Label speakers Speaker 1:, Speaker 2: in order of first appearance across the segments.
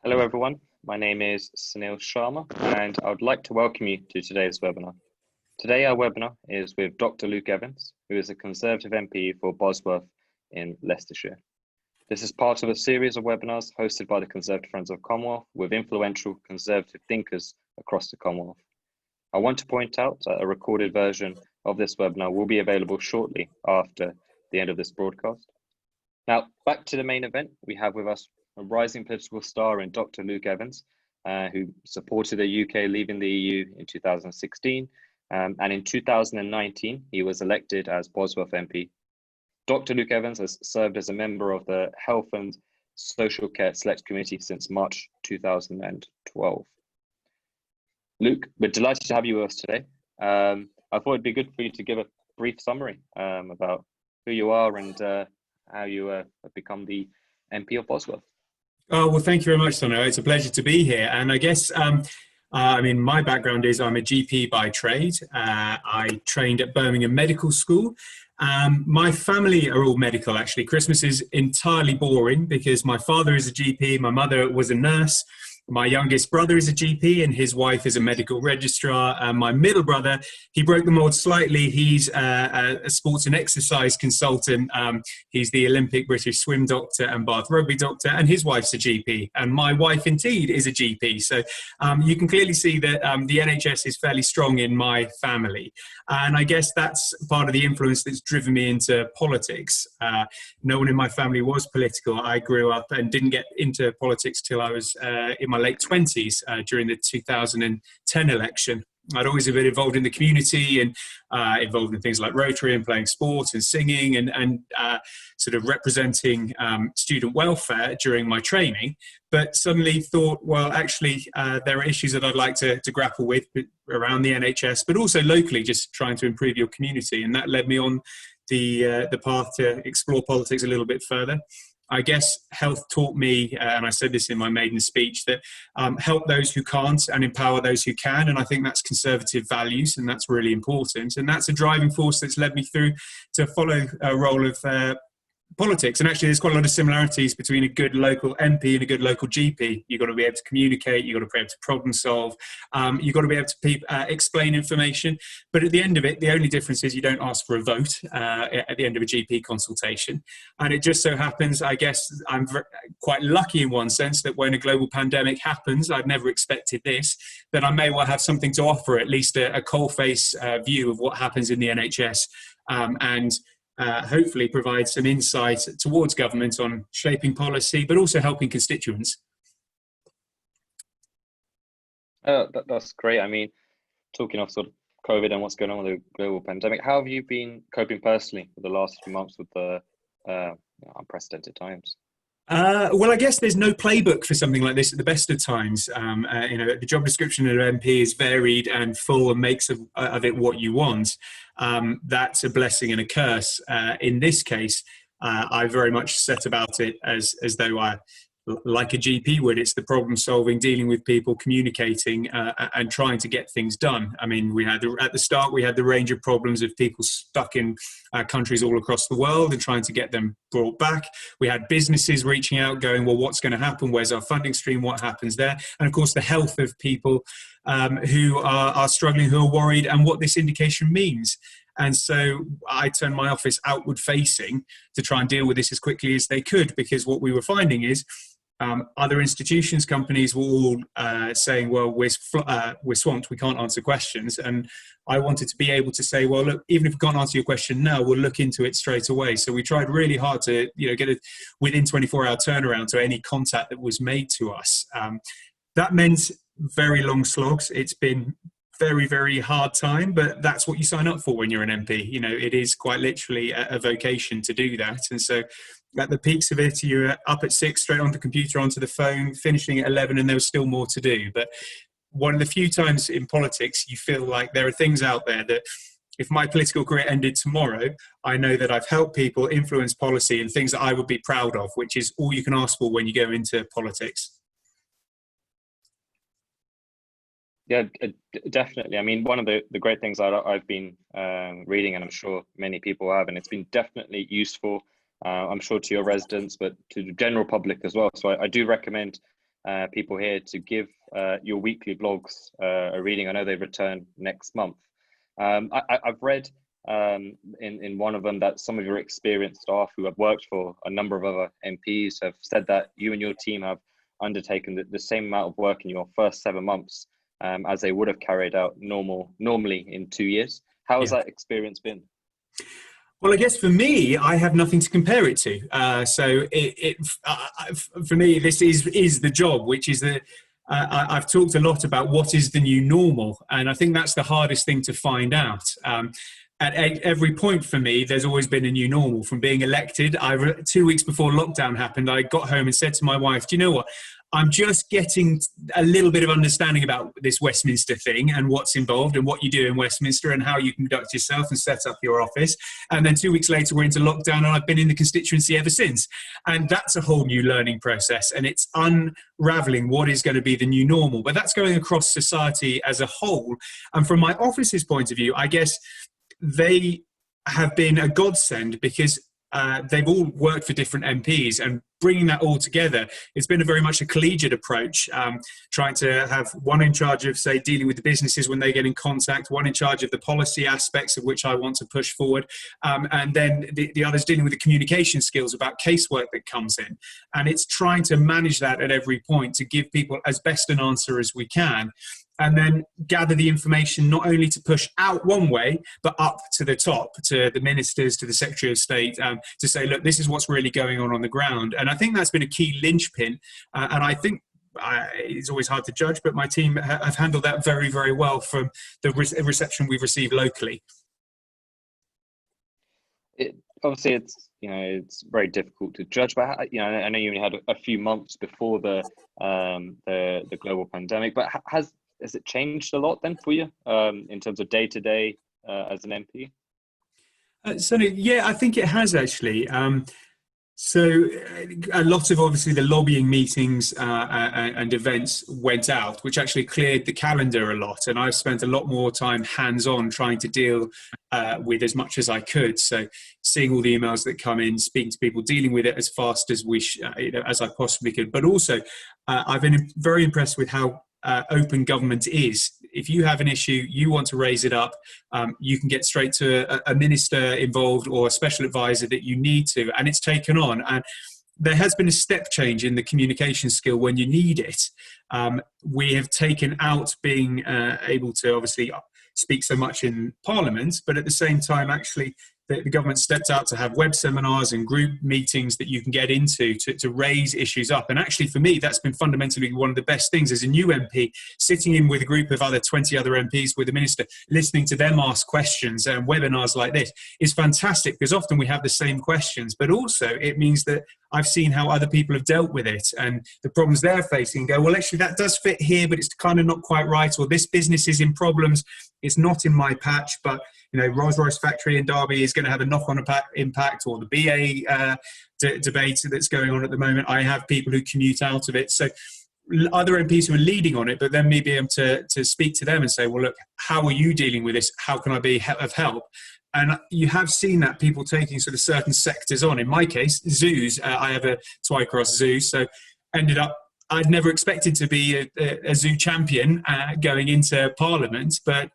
Speaker 1: Hello everyone, my name is Sunil Sharma and I would like to welcome you to today's webinar. Today our webinar is with Dr. Luke Evans, who is a Conservative MP for Bosworth in Leicestershire. This is part of a series of webinars hosted by the Conservative Friends of Commonwealth with influential Conservative thinkers across the Commonwealth. I want to point out that a recorded version of this webinar will be available shortly after the end of this broadcast. Now, back to the main event, we have with us a rising political star in Dr. Luke Evans, who supported the UK leaving the EU in 2016. And in 2019, he was elected as Bosworth MP. Dr. Luke Evans has served as a member of the Health and Social Care Select Committee since March 2012. Luke, we're delighted to have you with us today. I thought it'd be good for you to give a brief summary about who you are and how you have become the MP of Bosworth.
Speaker 2: Oh, well, thank you very much, Sono. It's a pleasure to be here. And I guess, I mean, my background is I'm a GP by trade. I trained at Birmingham Medical School. My family are all medical, actually. Christmas is entirely boring because my father is a GP, my mother was a nurse. My youngest brother is a GP and his wife is a medical registrar. And my middle brother, he broke the mold slightly. He's a sports and exercise consultant. He's the Olympic British swim doctor and Bath rugby doctor, and his wife's a GP. And my wife indeed is a GP. So you can clearly see that the NHS is fairly strong in my family. And I guess that's part of the influence that's driven me into politics. No one in my family was political. I grew up and didn't get into politics till I was in my late 20s during the 2010 election. I'd always been involved in the community and involved in things like Rotary and playing sport and singing and sort of representing student welfare during my training, but suddenly thought, well, actually, there are issues that I'd like to grapple with around the NHS, but also locally, just trying to improve your community. And that led me on the path to explore politics a little bit further. I guess health taught me, and I said this in my maiden speech, that help those who can't and empower those who can. And I think that's Conservative values, and that's really important. And that's a driving force that's led me through to follow a role of politics. And actually, there's quite a lot of similarities between a good local MP and a good local GP. You've got to be able to communicate, you've got to be able to problem solve, you've got to be able to explain information. But at the end of it, the only difference is you don't ask for a vote at the end of a GP consultation. And it just so happens, I guess, I'm quite lucky in one sense that when a global pandemic happens, I'd never expected this, that I may well have something to offer, at least a coalface view of what happens in the NHS. And hopefully provide some insight towards government on shaping policy, but also helping constituents.
Speaker 1: That's great. I mean, talking of sort of COVID and what's going on with the global pandemic, how have you been coping personally for the last few months with the unprecedented times?
Speaker 2: Well, I guess there's no playbook for something like this at the best of times. You know, the job description of an MP is varied and full and makes of it what you want. That's a blessing and a curse. In this case, I very much set about it as though I, like a GP would. It's the problem solving, dealing with people, communicating, and trying to get things done. I mean, we had at the start, we had the range of problems of people stuck in countries all across the world and trying to get them brought back. We had businesses reaching out, going, well, what's going to happen? Where's our funding stream? What happens there? And of course, the health of people who are struggling, who are worried, and what this indication means. And so I turned my office outward facing to try and deal with this as quickly as they could, because what we were finding is other institutions, companies were all saying, well, we're swamped, we can't answer questions. And I wanted to be able to say, well, look, even if we can't answer your question now, we'll look into it straight away. So we tried really hard to, get it within 24-hour turnaround to any contact that was made to us. That meant very long slogs. It's been very, very hard time, but that's what you sign up for when you're an MP. It is quite literally a vocation to do that. And so at the peaks of it, you're up at 6, straight onto the computer, onto the phone, finishing at 11, and there was still more to do. But one of the few times in politics you feel like there are things out there that if my political career ended tomorrow, I know that I've helped people influence policy and things that I would be proud of, which is all you can ask for when you go into politics.
Speaker 1: Yeah, definitely. I mean, one of the great things I've been reading, and I'm sure many people have, and it's been definitely useful, I'm sure to your residents, but to the general public as well. So I do recommend people here to give your weekly blogs a reading. I know they return next month. I've read in one of them that some of your experienced staff who have worked for a number of other MPs have said that you and your team have undertaken the same amount of work in your first 7 months as they would have carried out normally in 2 years. How has that experience been?
Speaker 2: Well, I guess for me, I have nothing to compare it to. For me, this is the job, which is that I've talked a lot about what is the new normal, and I think that's the hardest thing to find out. At every point for me, there's always been a new normal. From being elected, 2 weeks before lockdown happened, I got home and said to my wife, do you know what? I'm just getting a little bit of understanding about this Westminster thing and what's involved and what you do in Westminster and how you conduct yourself and set up your office. And then 2 weeks later, we're into lockdown and I've been in the constituency ever since. And that's a whole new learning process. And it's unraveling what is going to be the new normal. But that's going across society as a whole. And from my office's point of view, I guess they have been a godsend because they've all worked for different MPs, and bringing that all together, it's been a very much a collegiate approach, trying to have one in charge of, say, dealing with the businesses when they get in contact, one in charge of the policy aspects of which I want to push forward, and then the others dealing with the communication skills about casework that comes in. And it's trying to manage that at every point to give people as best an answer as we can, and then gather the information not only to push out one way, but up to the top, to the ministers, to the Secretary of State, to say, look, this is what's really going on the ground. And I think that's been a key linchpin. And I think it's always hard to judge, but my team have handled that very, very well from the reception we've received locally.
Speaker 1: Obviously, it's very difficult to judge, but I know you only had a few months before the global pandemic, but has it changed a lot then for you in terms of day to day as an MP?
Speaker 2: Yeah, I think it has actually. So a lot of obviously the lobbying meetings and events went out, which actually cleared the calendar a lot. And I've spent a lot more time hands-on trying to deal with as much as I could. So seeing all the emails that come in, speaking to people, dealing with it as fast as as I possibly could. But also, I've been very impressed with how open government is. If you have an issue, you want to raise it up, you can get straight to a minister involved or a special advisor that you need to, and it's taken on. And there has been a step change in the communication skill when you need it. We have taken out being able to obviously speak so much in Parliament, but at the same time, actually, the government stepped out to have web seminars and group meetings that you can get into to raise issues up. And actually, for me, that's been fundamentally one of the best things as a new MP, sitting in with a group of 20 other MPs with the minister, listening to them ask questions, and webinars like this is fantastic because often we have the same questions, but also it means that I've seen how other people have dealt with it and the problems they're facing, and go, well, actually, that does fit here, but it's kind of not quite right, or this business is in problems. It's not in my patch, but Rolls-Royce factory in Derby is going to have a knock-on impact, or the BA debate that's going on at the moment. I have people who commute out of it. So other MPs who are leading on it, but then me being able to speak to them and say, well, look, how are you dealing with this? How can I be of help? And you have seen that people taking sort of certain sectors on. In my case, zoos, I have a Twycross zoo, so ended up, I'd never expected to be a zoo champion going into Parliament, but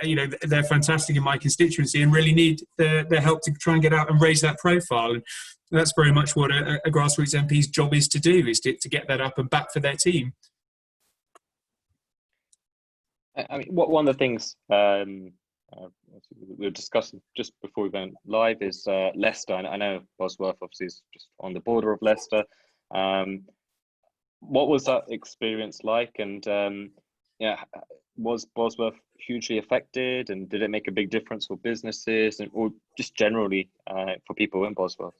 Speaker 2: they're fantastic in my constituency and really need their help to try and get out and raise that profile. And that's very much what a grassroots MP's job is to do, is to get that up and back for their team.
Speaker 1: I mean, one of the things we were discussing just before we went live is Leicester. I know Bosworth obviously is just on the border of Leicester. What was that experience like? And was Bosworth hugely affected? And did it make a big difference for businesses or just generally for people in Bosworth?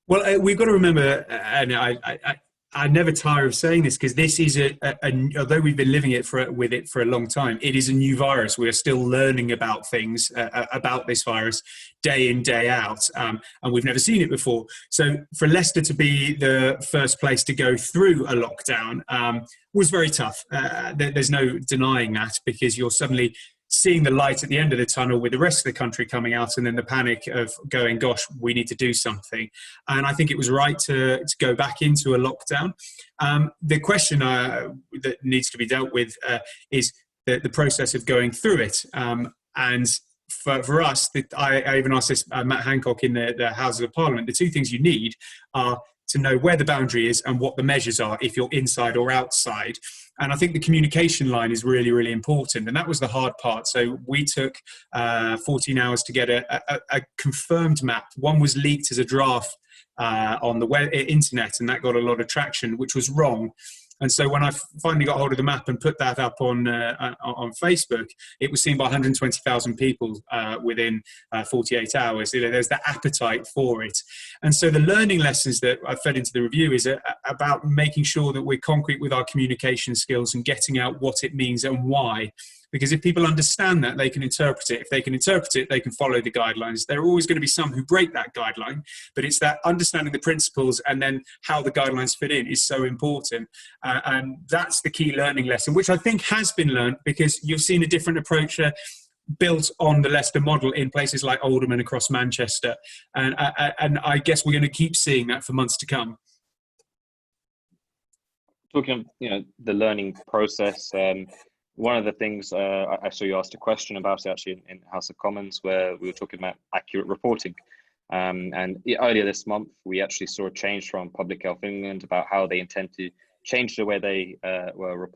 Speaker 2: Well, we've got to remember, and I never tire of saying this, because this is although we've been living with it for a long time, it is a new virus. We are still learning about things about this virus day in, day out, and we've never seen it before. So for Leicester to be the first place to go through a lockdown was very tough. There's no denying that, because you're suddenly seeing the light at the end of the tunnel with the rest of the country coming out, and then the panic of going, gosh, we need to do something. And I think it was right to go back into a lockdown. The question that needs to be dealt with is the process of going through it. And for us, I even asked this Matt Hancock in the Houses of Parliament, the two things you need are to know where the boundary is and what the measures are if you're inside or outside. And I think the communication line is really, really important. And that was the hard part. So we took 14 hours to get a confirmed map. One was leaked as a draft on the internet, and that got a lot of traction, which was wrong. And so when I finally got hold of the map and put that up on Facebook, it was seen by 120,000 people within 48 hours. There's that appetite for it. And so the learning lessons that I fed into the review is about making sure that we're concrete with our communication skills and getting out what it means and why. Because if people understand that, they can interpret it. If they can interpret it, they can follow the guidelines. There are always going to be some who break that guideline, but it's that understanding the principles and then how the guidelines fit in is so important. And that's the key learning lesson, which I think has been learned because you've seen a different approach built on the Leicester model in places like Oldham and across Manchester. And I guess we're going to keep seeing that for months to come.
Speaker 1: Talking of, the learning process, one of the things I saw you asked a question about it actually in House of Commons, where we were talking about accurate reporting. And earlier this month, we actually saw a change from Public Health England about how they intend to change the way they we're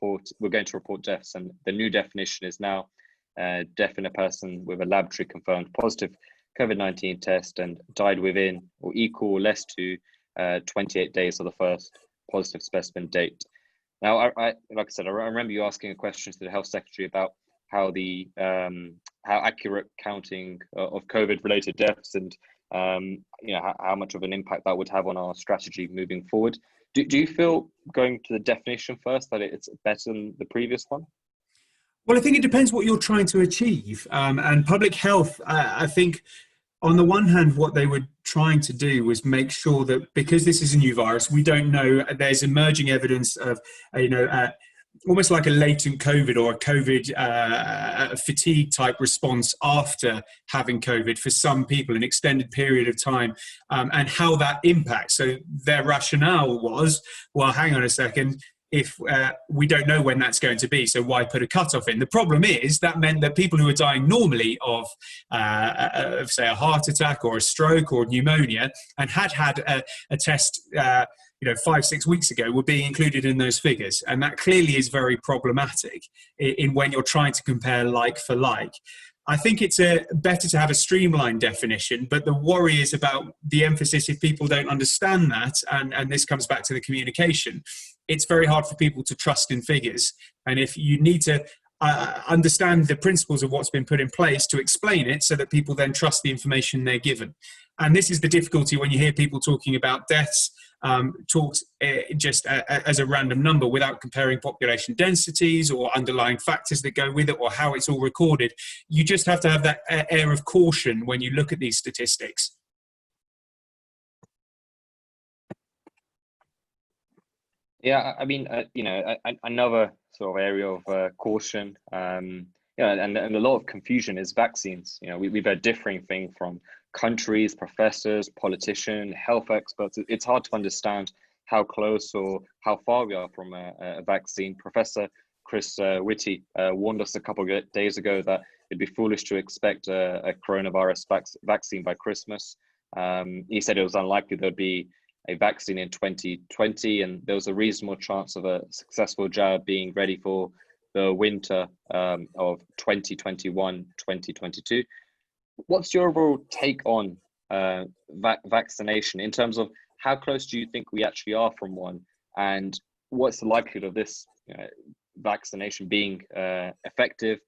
Speaker 1: going to report deaths. And the new definition is now death in a person with a laboratory confirmed positive COVID-19 test and died within or equal or less to 28 days of the first positive specimen date. Now, like I said, I remember you asking a question to the Health Secretary about how how accurate counting of COVID-related deaths and how much of an impact that would have on our strategy moving forward. Do you feel, going to the definition first, that it's better than the previous one?
Speaker 2: Well, I think it depends what you're trying to achieve. And public health, I think, on the one hand, what they were trying to do was make sure that because this is a new virus, we don't know, there's emerging evidence of, almost like a latent COVID or a COVID fatigue type response after having COVID for some people, an extended period of time, and how that impacts. So their rationale was, well, hang on a second, if we don't know when that's going to be, so why put a cutoff in? The problem is that meant that people who are dying normally of say, a heart attack or a stroke or pneumonia and had a test 5-6 weeks ago were being included in those figures. And that clearly is very problematic in when you're trying to compare like for like. I think it's better to have a streamlined definition, but the worry is about the emphasis if people don't understand that, and this comes back to the communication. It's very hard for people to trust in figures. And if you need to understand the principles of what's been put in place to explain it so that people then trust the information they're given. And this is the difficulty when you hear people talking about deaths, talked just as a random number without comparing population densities or underlying factors that go with it or how it's all recorded. You just have to have that air of caution when you look at these statistics.
Speaker 1: Yeah, I mean, another sort of area of caution, and a lot of confusion is vaccines. We've heard differing things from countries, professors, politicians, health experts. It's hard to understand how close or how far we are from a vaccine. Professor Chris Whitty warned us a couple of days ago that it'd be foolish to expect a coronavirus vaccine by Christmas. He said it was unlikely there'd be a vaccine in 2020, and there was a reasonable chance of a successful jab being ready for the winter of 2021-2022. What's your overall take on vaccination in terms of how close do you think we actually are from one, and what's the likelihood of this vaccination being effective,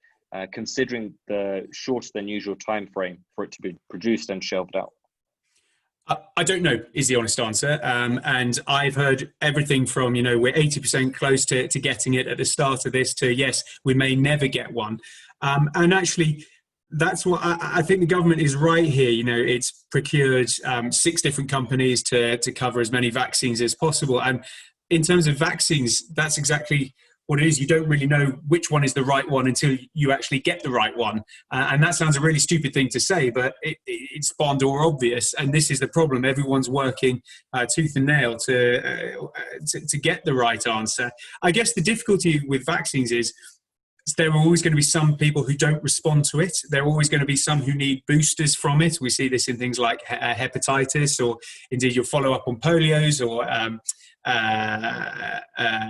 Speaker 1: considering the shorter than usual time frame for it to be produced and shelved out?
Speaker 2: I don't know is the honest answer. And I've heard everything from, we're 80% close to getting it at the start of this to, yes, we may never get one. And actually, that's what I think the government is right here. It's procured 6 different companies to cover as many vaccines as possible. And in terms of vaccines, that's exactly what it is, you don't really know which one is the right one until you actually get the right one. And that sounds a really stupid thing to say, but it's far more obvious. And this is the problem. Everyone's working tooth and nail to get the right answer. I guess the difficulty with vaccines is there are always going to be some people who don't respond to it. There are always going to be some who need boosters from it. We see this in things like hepatitis, or indeed your follow-up on polios, or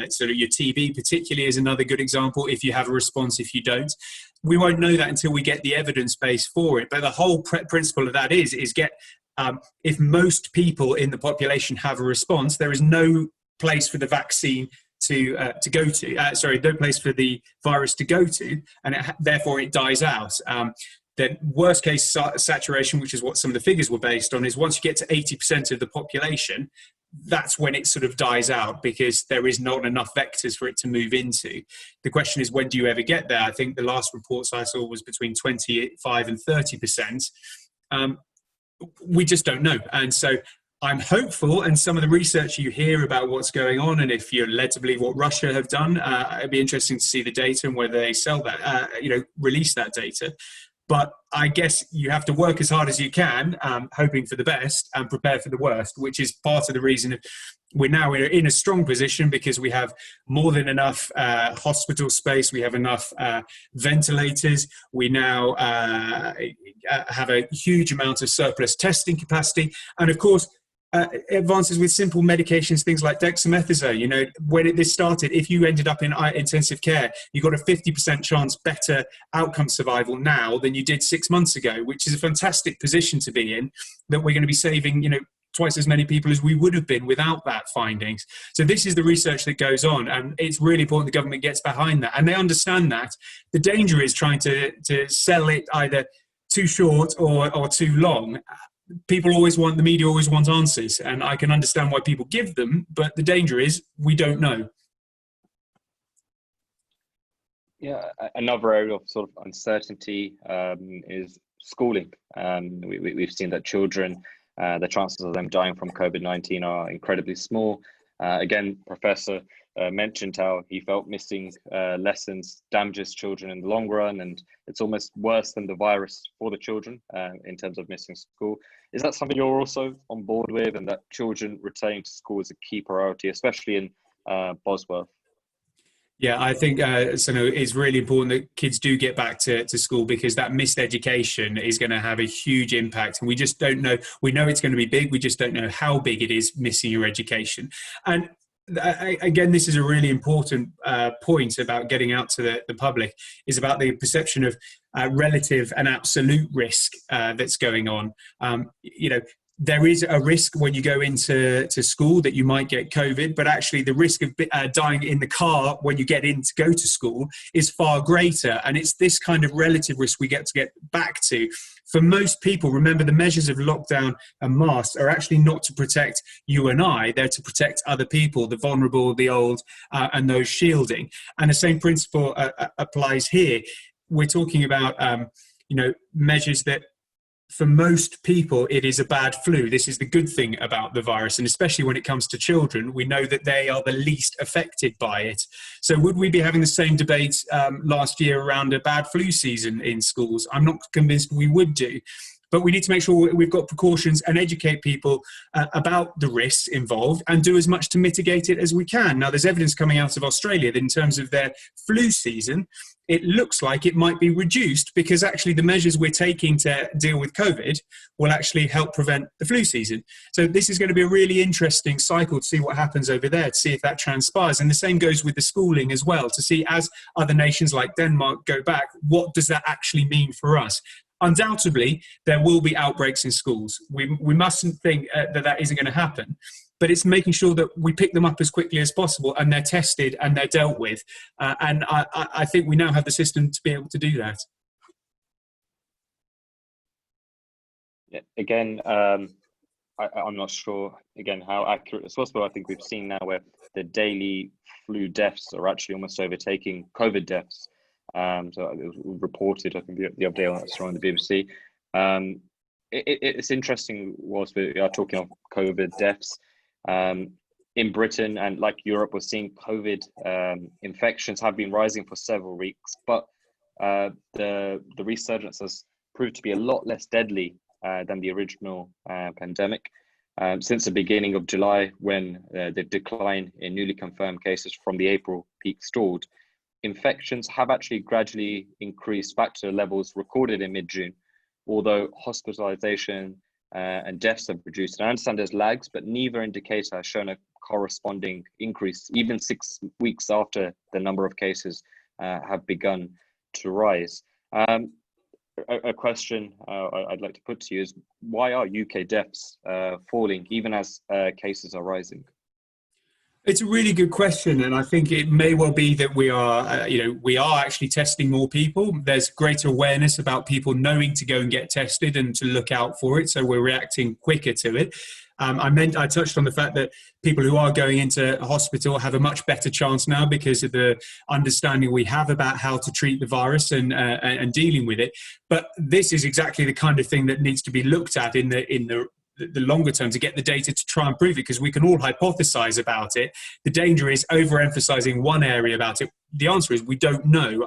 Speaker 2: sort of your TB particularly is another good example. If you have a response, if you don't. We won't know that until we get the evidence base for it. But the whole principle of that is get, if most people in the population have a response, there is no place for the vaccine to go to, no place for the virus to go to, and therefore it dies out. Then worst case saturation, which is what some of the figures were based on, is once you get to 80% of the population, that's when it sort of dies out, because there is not enough vectors for it to move into. The question is, when do you ever get there? I think the last reports I saw was between 25 and 30%. We just don't know. And so I'm hopeful, and some of the research you hear about what's going on, and if you're led to believe what Russia have done, it'd be interesting to see the data and whether they sell that, release that data. But I guess you have to work as hard as you can, hoping for the best and prepare for the worst, which is part of the reason we're now in a strong position, because we have more than enough hospital space, we have enough ventilators, we now have a huge amount of surplus testing capacity, and of course, advances with simple medications, things like dexamethasone. When this started, if you ended up in intensive care, you got a 50% chance better outcome survival now than you did 6 months ago, which is a fantastic position to be in, that we're going to be saving, twice as many people as we would have been without that findings. So this is the research that goes on, and it's really important the government gets behind that, and they understand that. The danger is trying to sell it either too short or too long. The media always wants answers, and I can understand why people give them, but the danger is we don't know.
Speaker 1: Yeah, another area of sort of uncertainty is schooling. We've seen that children, the chances of them dying from COVID-19 are incredibly small. Again, Professor mentioned how he felt missing lessons damages children in the long run, and it's almost worse than the virus for the children in terms of missing school. Is that something you're also on board with, and that children returning to school is a key priority, especially in Bosworth?
Speaker 2: Yeah, I think it's really important that kids do get back to school, because that missed education is going to have a huge impact. And we just don't know. We know it's going to be big. We just don't know how big it is, missing your education. And again, this is a really important point about getting out to the public, is about the perception of relative and absolute risk that's going on. There is a risk when you go into school that you might get COVID, but actually the risk of dying in the car when you get in to go to school is far greater. And it's this kind of relative risk we get back to. For most people, remember, the measures of lockdown and masks are actually not to protect you and I, they're to protect other people, the vulnerable, the old, and those shielding. And the same principle applies here. We're talking about, measures that, for most people, it is a bad flu. This is the good thing about the virus. And especially when it comes to children, we know that they are the least affected by it. So would we be having the same debate last year around a bad flu season in schools? I'm not convinced we would do. But we need to make sure we've got precautions and educate people about the risks involved, and do as much to mitigate it as we can. Now, there's evidence coming out of Australia that in terms of their flu season, it looks like it might be reduced, because actually the measures we're taking to deal with COVID will actually help prevent the flu season. So this is going to be a really interesting cycle to see what happens over there, to see if that transpires. And the same goes with the schooling as well, to see, as other nations like Denmark go back, what does that actually mean for us? Undoubtedly, there will be outbreaks in schools. We mustn't think that isn't going to happen. But it's making sure that we pick them up as quickly as possible, and they're tested and they're dealt with. And I think we now have the system to be able to do that.
Speaker 1: Yeah, again, I'm not sure, again, how accurate this was, but I think we've seen now where the daily flu deaths are actually almost overtaking COVID deaths. So it was reported, I think, the other day on the BBC. It's interesting whilst we are talking of COVID deaths. in Britain and like Europe, we're seeing COVID infections have been rising for several weeks, but the resurgence has proved to be a lot less deadly than the original pandemic. Since the beginning of July, when the decline in newly confirmed cases from the April peak stalled, infections have actually gradually increased back to levels recorded in mid-June, although hospitalization and deaths have reduced. And I understand there's lags, but neither indicator has shown a corresponding increase, even 6 weeks after the number of cases have begun to rise. A question I'd like to put to you is, why are UK deaths falling even as cases are rising?
Speaker 2: It's a really good question, and I think it may well be that we are, we are actually testing more people. There's greater awareness about people knowing to go and get tested and to look out for it, so we're reacting quicker to it. I touched on the fact that people who are going into hospital have a much better chance now because of the understanding we have about how to treat the virus and dealing with it. But this is exactly the kind of thing that needs to be looked at in the longer term to get the data to try and prove it, because we can all hypothesize about it. The danger is overemphasizing one area about it. The answer is we don't know.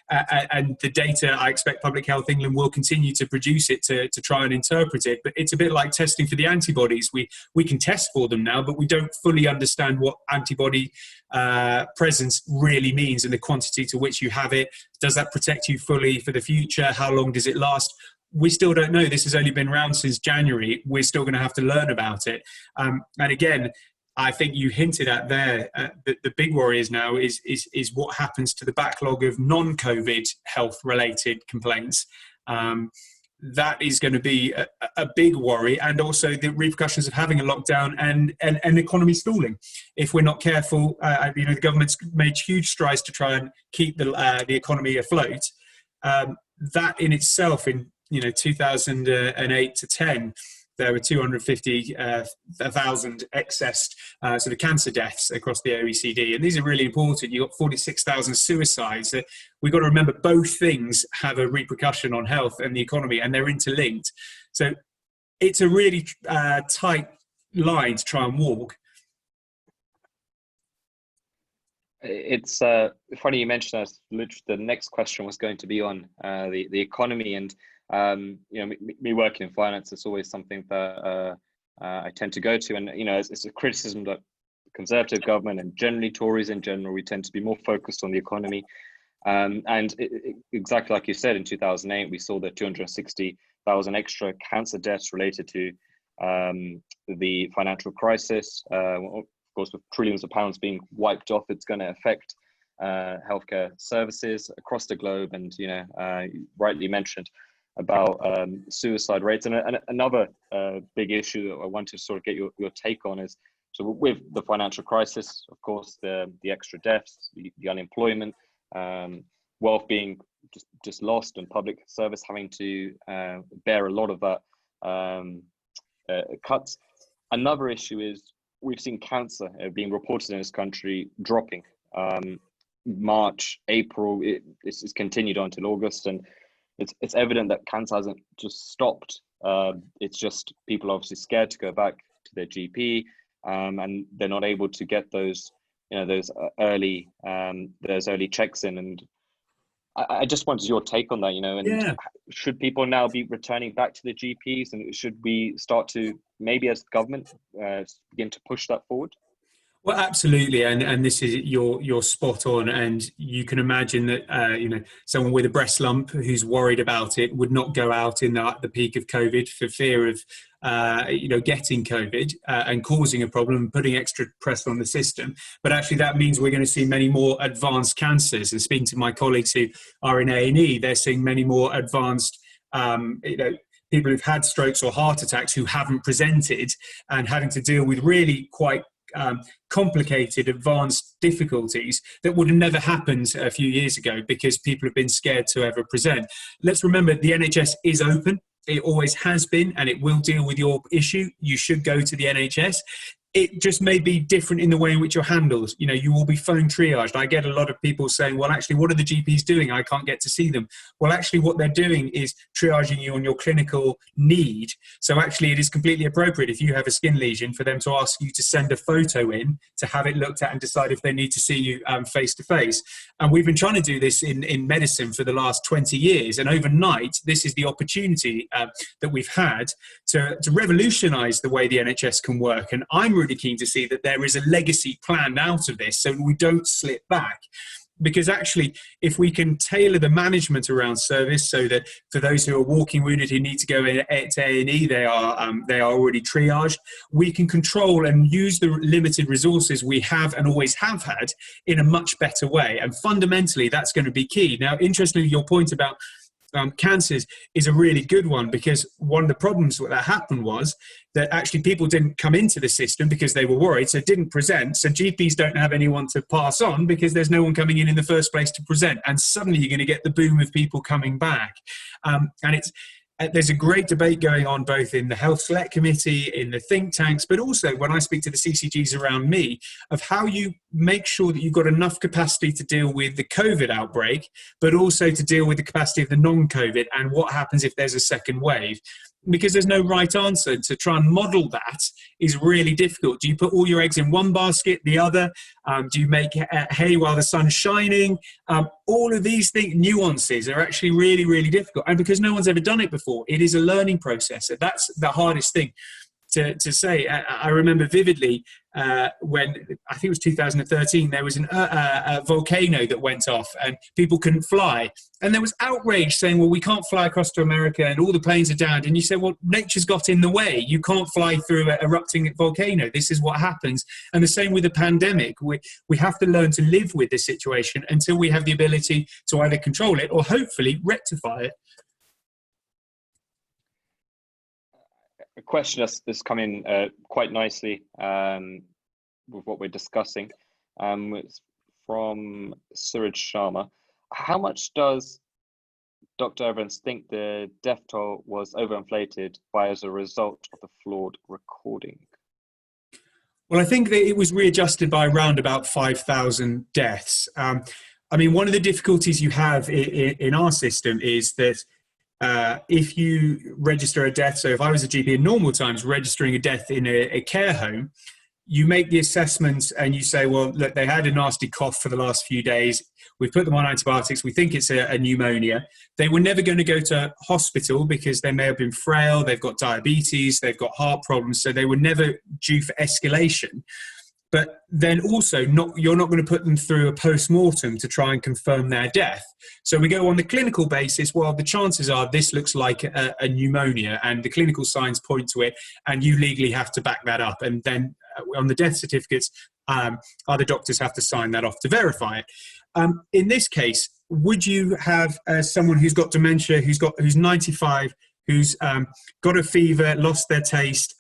Speaker 2: And the data, I expect Public Health England will continue to produce it to try and interpret it. But it's a bit like testing for the antibodies. We can test for them now, but we don't fully understand what antibody presence really means and the quantity to which you have it. Does that protect you fully for the future? How long does it last? We still don't know. This has only been around since January. We're still going to have to learn about it. And again, I think you hinted at there, the big worry is now is what happens to the backlog of non-COVID health-related complaints. That is going to be a big worry, and also the repercussions of having a lockdown and economy stalling. If we're not careful, the government's made huge strides to try and keep the economy afloat. That in itself, in 2008 to 10, there were 250,000 excess sort of cancer deaths across the OECD. And these are really important. You've got 46,000 suicides. We've got to remember both things have a repercussion on health and the economy, and they're interlinked. So it's a really tight line to try and walk.
Speaker 1: It's funny you mentioned that. Literally, the next question was going to be on the economy, and me working in finance, it's always something that I tend to go to, and it's a criticism that Conservative government and generally Tories in general, we tend to be more focused on the economy, and exactly like you said, in 2008 we saw the 260,000 extra cancer deaths related to the financial crisis. Of course, with trillions of pounds being wiped off, it's going to affect healthcare services across the globe, and you rightly mentioned about suicide rates. And another big issue that I wanted to sort of get your take on is, so with the financial crisis, of course, the extra deaths, the unemployment, wealth being just lost, and public service having to bear a lot of that cuts. Another issue is we've seen cancer being reported in this country dropping. March, April, this has continued on until August, and it's evident that cancer hasn't just stopped. It's just people are obviously scared to go back to their GP, and they're not able to get those early checks in. And I just wanted your take on that. And should people now be returning back to the GPs, and should we start to, maybe as government, begin to push that forward?
Speaker 2: Well, absolutely, and this is you're spot on, and you can imagine that someone with a breast lump who's worried about it would not go out in the peak of COVID for fear of getting COVID and causing a problem and putting extra pressure on the system. But actually, that means we're going to see many more advanced cancers. And speaking to my colleagues who are in A&E, they're seeing many more advanced people who've had strokes or heart attacks who haven't presented, and having to deal with really quite complicated, advanced difficulties that would have never happened a few years ago because people have been scared to ever present. Let's remember, the NHS is open. It always has been, and it will deal with your issue. You should go to the NHS. it just may be different in the way in which you're handled. You know, you will be phone triaged. I get a lot of people saying, well, actually, what are the GPs doing? I can't get to see them. Well, actually, what they're doing is triaging you on your clinical need. So actually, it is completely appropriate if you have a skin lesion for them to ask you to send a photo in to have it looked at and decide if they need to see you face to face. And we've been trying to do this in medicine for the last 20 years. And overnight, this is the opportunity that we've had to revolutionize the way the NHS can work. And I'm really keen to see that there is a legacy planned out of this so we don't slip back. Because actually, if we can tailor the management around service so that for those who are walking wounded who need to go in to A&E, they are already triaged, we can control and use the limited resources we have and always have had in a much better way. And fundamentally, that's going to be key. Now, interestingly, your point about cancers is a really good one, because one of the problems that happened was that actually people didn't come into the system because they were worried, so didn't present. So GPs don't have anyone to pass on because there's no one coming in the first place to present. And suddenly you're going to get the boom of people coming back. And there's a great debate going on both in the Health Select Committee, in the think tanks, but also when I speak to the CCGs around me, of how you make sure that you've got enough capacity to deal with the COVID outbreak, but also to deal with the capacity of the non-COVID and what happens if there's a second wave. Because there's no right answer. To try and model that is really difficult. Do you put all your eggs in one basket, the other? Do you make hay while the sun's shining? All of these nuances are actually really, really difficult. And because no one's ever done it before, it is a learning process. And that's the hardest thing to say. I remember vividly when, I think it was 2013, there was a volcano that went off and people couldn't fly. And there was outrage saying, well, we can't fly across to America and all the planes are down. And you say, well, nature's got in the way. You can't fly through an erupting volcano. This is what happens. And the same with the pandemic. We have to learn to live with this situation until we have the ability to either control it or hopefully rectify it.
Speaker 1: A question that's come in quite nicely with what we're discussing. It's from Suraj Sharma. How much does Dr. Evans think the death toll was overinflated as a result of the flawed recording?
Speaker 2: Well, I think that it was readjusted by around about 5,000 deaths. I mean, one of the difficulties you have in our system is that if you register a death, so if I was a GP in normal times registering a death in a care home, you make the assessments and you say, well, look, they had a nasty cough for the last few days. We've put them on antibiotics. We think it's a pneumonia. They were never going to go to hospital because they may have been frail. They've got diabetes. They've got heart problems. So they were never due for escalation. But then also you're not going to put them through a post-mortem to try and confirm their death. So we go on the clinical basis, well, the chances are this looks like a pneumonia and the clinical signs point to it and you legally have to back that up. And then on the death certificates, other doctors have to sign that off to verify it. In this case, would you have someone who's got dementia, who's 95, who's got a fever, lost their taste,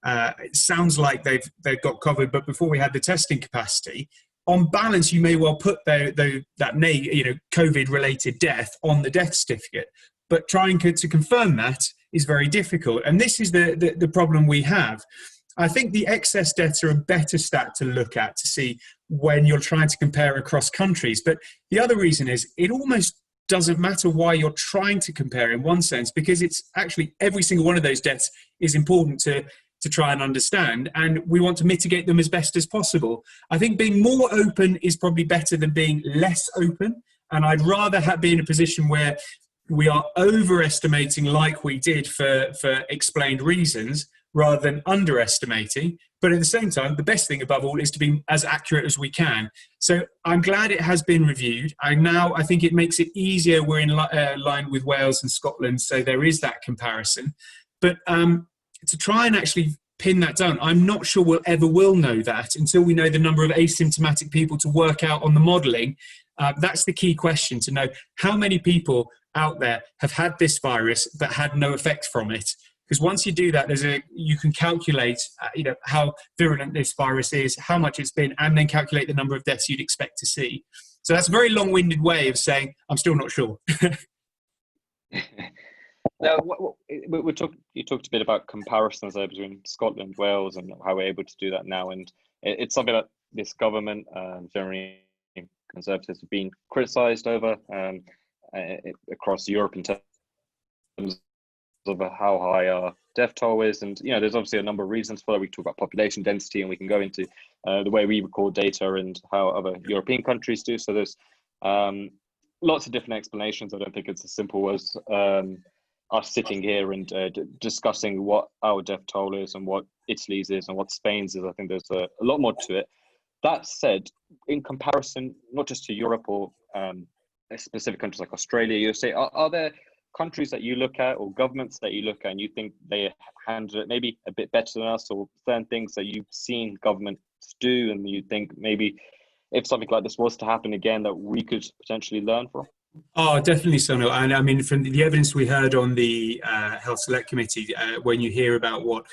Speaker 2: it sounds like they've got COVID, but before we had the testing capacity, on balance, you may well put that COVID-related death on the death certificate. But trying to confirm that is very difficult, and this is the problem we have. I think the excess deaths are a better stat to look at to see when you're trying to compare across countries. But the other reason is it almost doesn't matter why you're trying to compare in one sense, because it's actually every single one of those deaths is important to try and understand, and we want to mitigate them as best as possible. I think being more open is probably better than being less open, and I'd rather be in a position where we are overestimating like we did for explained reasons rather than underestimating. But at the same time, the best thing above all is to be as accurate as we can. So I'm glad it has been reviewed. I think it makes it easier. We're in line with Wales and Scotland, so there is that comparison. But to try and actually pin that down, I'm not sure we'll ever know that until we know the number of asymptomatic people to work out on the modelling. That's the key question, to know how many people out there have had this virus but had no effect from it. Because once you do that, you can calculate how virulent this virus is, how much it's been, and then calculate the number of deaths you'd expect to see. So that's a very long-winded way of saying I'm still not sure.
Speaker 1: Now, you talked a bit about comparisons there between Scotland, Wales, and how we're able to do that now. And it's something that this government, generally Conservatives, have been criticised over across Europe in terms of how high our death toll is. And, there's obviously a number of reasons for that. We talk about population density, and we can go into the way we record data and how other European countries do. So there's lots of different explanations. I don't think it's as simple as us sitting here and discussing what our death toll is and what Italy's is and what Spain's is. I think there's a lot more to it. That said, in comparison, not just to Europe or specific countries like Australia, USA, are there countries that you look at or governments that you look at and you think they handle it maybe a bit better than us, or certain things that you've seen governments do and you think maybe if something like this was to happen again that we could potentially learn from?
Speaker 2: Oh, definitely, Sono. And I mean, from the evidence we heard on the Health Select Committee, when you hear about what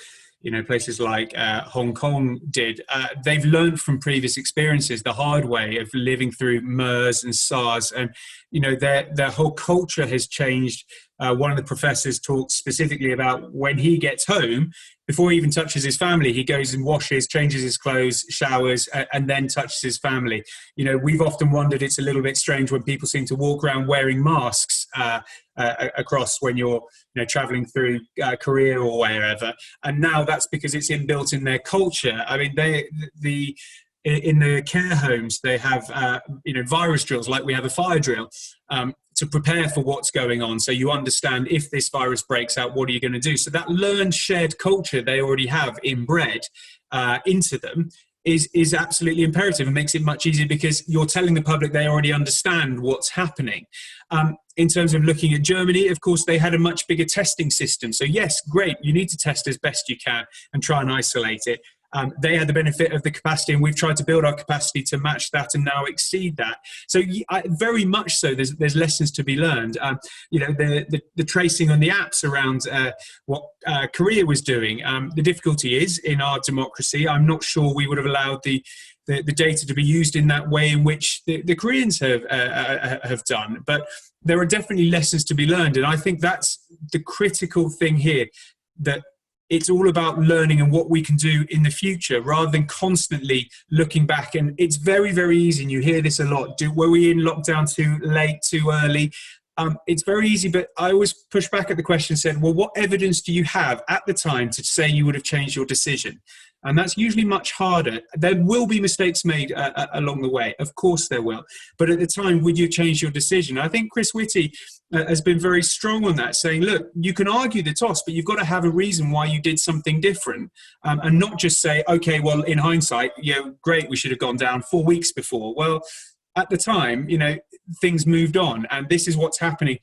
Speaker 2: places like Hong Kong did, they've learned from previous experiences the hard way of living through MERS and SARS, and their whole culture has changed. One of the professors talks specifically about when he gets home, before he even touches his family, he goes and washes, changes his clothes, showers, and then touches his family. We've often wondered, it's a little bit strange when people seem to walk around wearing masks across when you're traveling through Korea or wherever. And now that's because it's inbuilt in their culture. I mean, in the care homes, they have virus drills like we have a fire drill to prepare for what's going on. So you understand if this virus breaks out, what are you going to do? So that learned shared culture they already have inbred into them is absolutely imperative and makes it much easier because you're telling the public they already understand what's happening. In terms of looking at Germany, of course, they had a much bigger testing system. So yes, great, you need to test as best you can and try and isolate it. They had the benefit of the capacity, and we've tried to build our capacity to match that and now exceed that. So very much so, there's lessons to be learned. The tracing on the apps around what Korea was doing. The difficulty is in our democracy, I'm not sure we would have allowed the data to be used in that way in which the Koreans have done. But there are definitely lessons to be learned, and I think that's the critical thing here, that it's all about learning and what we can do in the future rather than constantly looking back. And it's very, very easy, and you hear this a lot. Were we in lockdown too late, too early? It's very easy, but I always push back at the question and said, well, what evidence do you have at the time to say you would have changed your decision? And that's usually much harder. There will be mistakes made along the way. Of course there will. But at the time, would you change your decision? I think Chris Whitty has been very strong on that, saying, look, you can argue the toss, but you've got to have a reason why you did something different, and not just say, okay, well, in hindsight, great, we should have gone down 4 weeks before. Well, at the time, things moved on, and this is what's happening.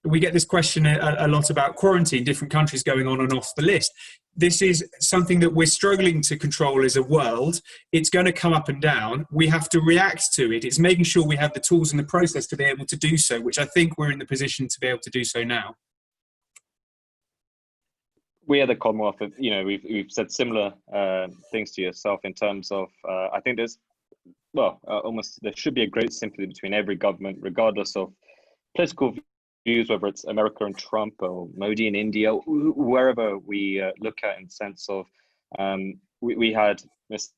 Speaker 2: We get this question a lot about quarantine, different countries going on and off the list. This is something that we're struggling to control as a world. It's going to come up and down. We have to react to it. It's making sure we have the tools and the process to be able to do so, which I think we're in the position to be able to do so now.
Speaker 1: We at the Commonwealth, we've said similar things to yourself in terms of, I think there's, almost there should be a great sympathy between every government, regardless of political views, whether it's America and Trump or Modi in India, wherever we look at in the sense of, we had Mr.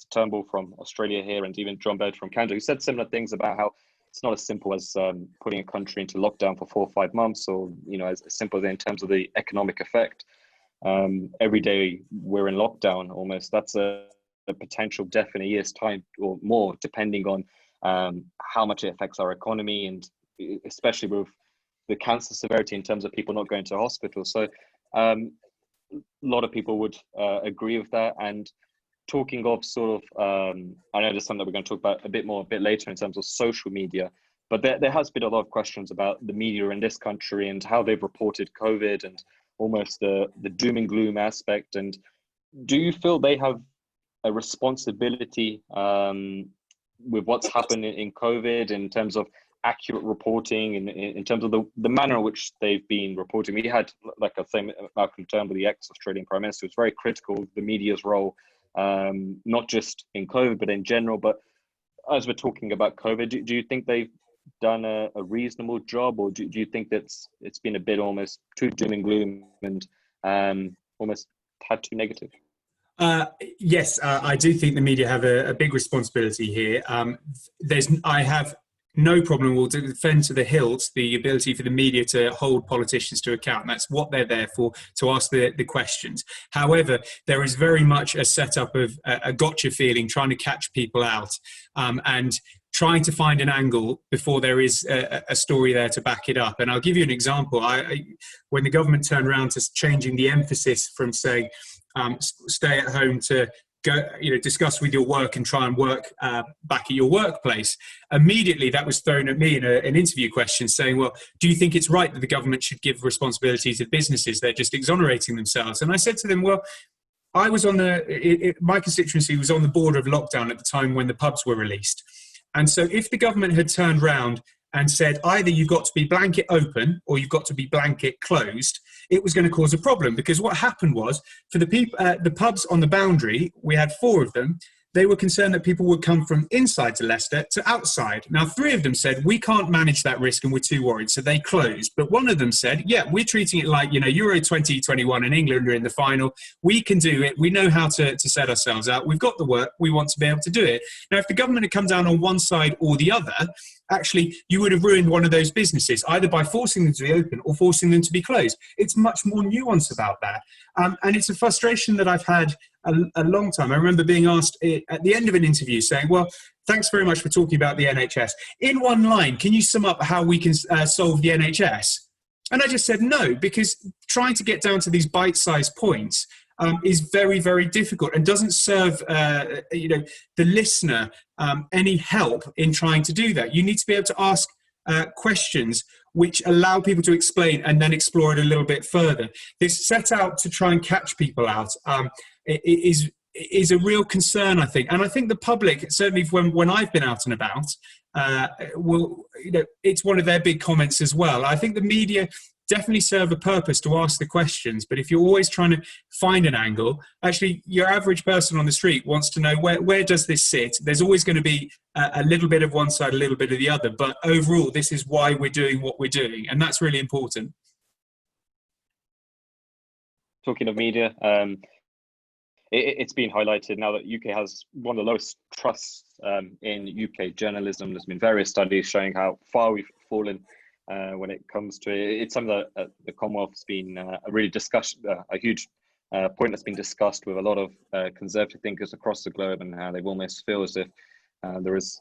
Speaker 1: Turnbull from Australia here and even John Baird from Canada, who said similar things about how it's not as simple as putting a country into lockdown for 4 or 5 months, or as simple as in terms of the economic effect. Every day we're in lockdown almost, that's a potential death in a year's time or more, depending on how much it affects our economy, and especially with the cancer severity in terms of people not going to hospital. So a lot of people would agree with that. And talking of sort of, I know there's something that we're going to talk about a bit later in terms of social media, but there has been a lot of questions about the media in this country and how they've reported COVID and almost the doom and gloom aspect. And do you feel they have a responsibility with what's happened in COVID in terms of accurate reporting and in terms of the manner in which they've been reporting? We had, like I say, Malcolm Turnbull, the ex-Australian Prime Minister, was very critical of the media's role, not just in COVID, but in general. But as we're talking about COVID, do you think they've done a reasonable job, or do you think it's been a bit almost too doom and gloom and almost had too negative?
Speaker 2: Yes, I do think the media have a big responsibility here. I have no problem, will defend to the hilt the ability for the media to hold politicians to account. That's what they're there for, to ask the questions. However, there is very much a setup of a gotcha feeling, trying to catch people out, and trying to find an angle before there is a story there to back it up. And I'll give you an example. When the government turned around to changing the emphasis from saying stay at home to go, discuss with your work and try and work back at your workplace, immediately that was thrown at me in an interview question saying, well, do you think it's right that the government should give responsibility to businesses? They're just exonerating themselves. And I said to them, well, I was on my constituency was on the border of lockdown at the time when the pubs were released. And so if the government had turned round and said either you've got to be blanket open or you've got to be blanket closed, it was going to cause a problem, because what happened was, for the pubs on the boundary, we had 4 of them. They were concerned that people would come from inside to Leicester to outside. Now, 3 of them said, we can't manage that risk and we're too worried, so they closed. But one of them said, yeah, we're treating it like, Euro 2021 and England are in the final. We can do it. We know how to set ourselves out. We've got the work. We want to be able to do it. Now, if the government had come down on one side or the other, actually, you would have ruined one of those businesses, either by forcing them to be open or forcing them to be closed. It's much more nuanced about that. And it's a frustration that I've had a long time. I remember being asked at the end of an interview saying, well, thanks very much for talking about the NHS. In one line, can you sum up how we can solve the NHS? And I just said no, because trying to get down to these bite-sized points is very, very difficult and doesn't serve the listener any help in trying to do that. You need to be able to ask questions which allow people to explain and then explore it a little bit further. This set out to try and catch people out is a real concern, I think. And I think the public, certainly when I've been out and about, it's one of their big comments as well. I think the media definitely serve a purpose to ask the questions, but if you're always trying to find an angle, actually your average person on the street wants to know where does this sit. There's always going to be a little bit of one side, a little bit of the other, but overall this is why we're doing what we're doing, and that's really important.
Speaker 1: Talking of media, it's been highlighted now that UK has one of the lowest trusts in UK journalism. There's been various studies showing how far we've fallen when it comes to it. It's something that the Commonwealth has been a huge point that's been discussed with a lot of conservative thinkers across the globe, and how they almost feel as if there is,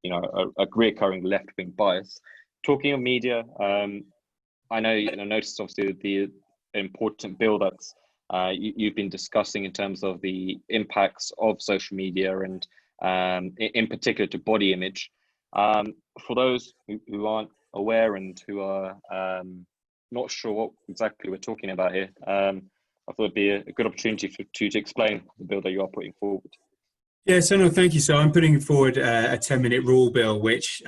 Speaker 1: a recurring left-wing bias. Talking of media, I know noticed obviously the important bill that's you've been discussing in terms of the impacts of social media and in particular to body image. For those who aren't aware and who are not sure what exactly we're talking about here, I thought it'd be a good opportunity to explain the bill that you are putting forward.
Speaker 2: Yeah, so no, thank you. So I'm putting forward a 10-minute rule bill, which,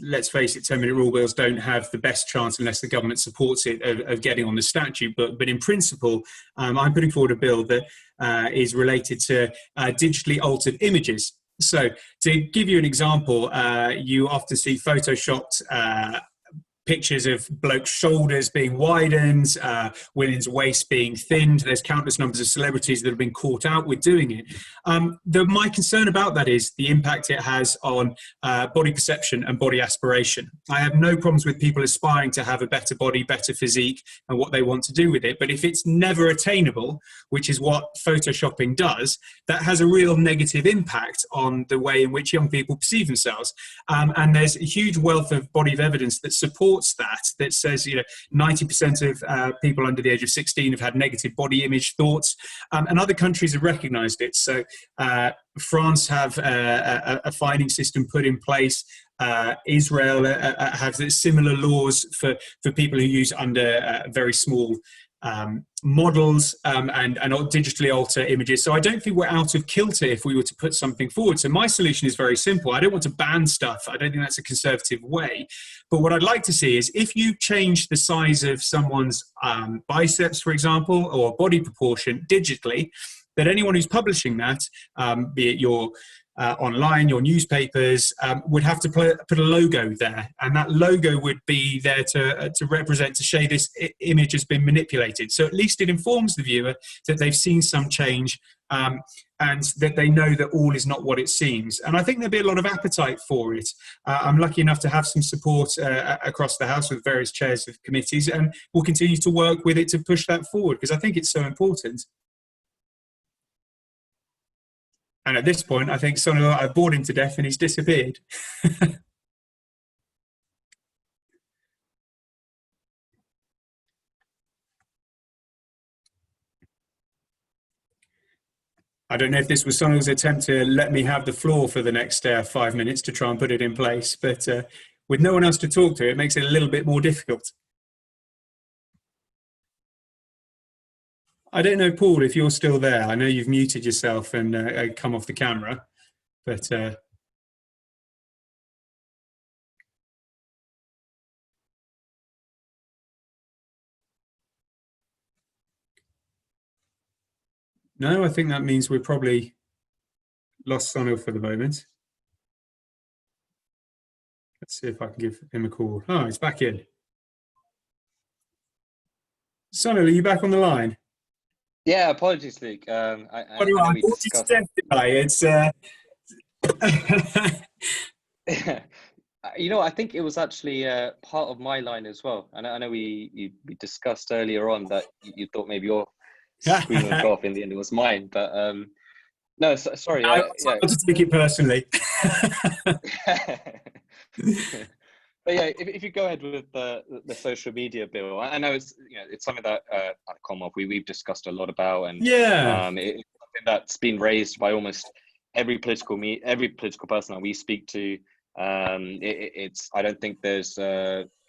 Speaker 2: let's face it, 10-minute rule bills don't have the best chance, unless the government supports it, of getting on the statute. But in principle, I'm putting forward a bill that is related to digitally altered images. So to give you an example, you often see photoshopped pictures of blokes' shoulders being widened, women's waist being thinned. There's countless numbers of celebrities that have been caught out with doing it. My concern about that is the impact it has on body perception and body aspiration. I have no problems with people aspiring to have a better body, better physique, and what they want to do with it. But if it's never attainable, which is what photoshopping does, that has a real negative impact on the way in which young people perceive themselves. And there's a huge wealth of body of evidence that supports that says 90% of people under the age of 16 have had negative body image thoughts, and other countries have recognized it. So France have a fining system put in place. Israel has similar laws for people who use under very small models and digitally alter images. So I don't think we're out of kilter if we were to put something forward. So my solution is very simple. I don't want to ban stuff. I don't think that's a conservative way. But what I'd like to see is, if you change the size of someone's biceps, for example, or body proportion digitally, that anyone who's publishing that, be it your online, your newspapers, would have to put a logo there, and that logo would be there to represent, to say this image has been manipulated. So at least it informs the viewer that they've seen some change, and that they know that all is not what it seems. And I think there'll be a lot of appetite for it. I'm lucky enough to have some support across the House with various chairs of committees, and we'll continue to work with it to push that forward, because I think it's so important. And at this point, I think I've bored him to death and he's disappeared. I don't know if this was Sonal's attempt to let me have the floor for the next 5 minutes to try and put it in place, but with no one else to talk to, it makes it a little bit more difficult. I don't know, Paul, if you're still there. I know you've muted yourself and come off the camera, but no, I think that means we're probably lost Sonal for the moment. Let's see if I can give him a call. Oh, he's back in. Sonal, are you back on the line?
Speaker 1: Yeah, apologies, Luke. I
Speaker 2: discussed... It's
Speaker 1: you know, I think it was actually part of my line as well. And I know we discussed earlier on that you thought maybe your screen would go off. In the end, it was mine. But no, sorry.
Speaker 2: I want to take it personally.
Speaker 1: But yeah, if you go ahead with the social media bill, I know it's it's something that at Commonwealth we've discussed a lot about, and it's something that's been raised by almost every political person that we speak to. I don't think there's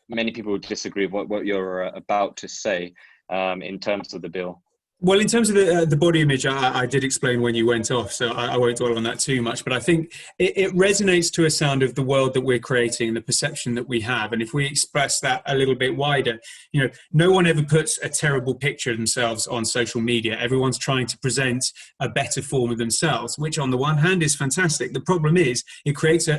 Speaker 1: many people who disagree with what you're about to say in terms of the bill.
Speaker 2: Well, in terms of the body image, I did explain when you went off, so I won't dwell on that too much. But I think it resonates to a sound of the world that we're creating and the perception that we have. And if we express that a little bit wider, no one ever puts a terrible picture of themselves on social media. Everyone's trying to present a better form of themselves, which on the one hand is fantastic. The problem is it creates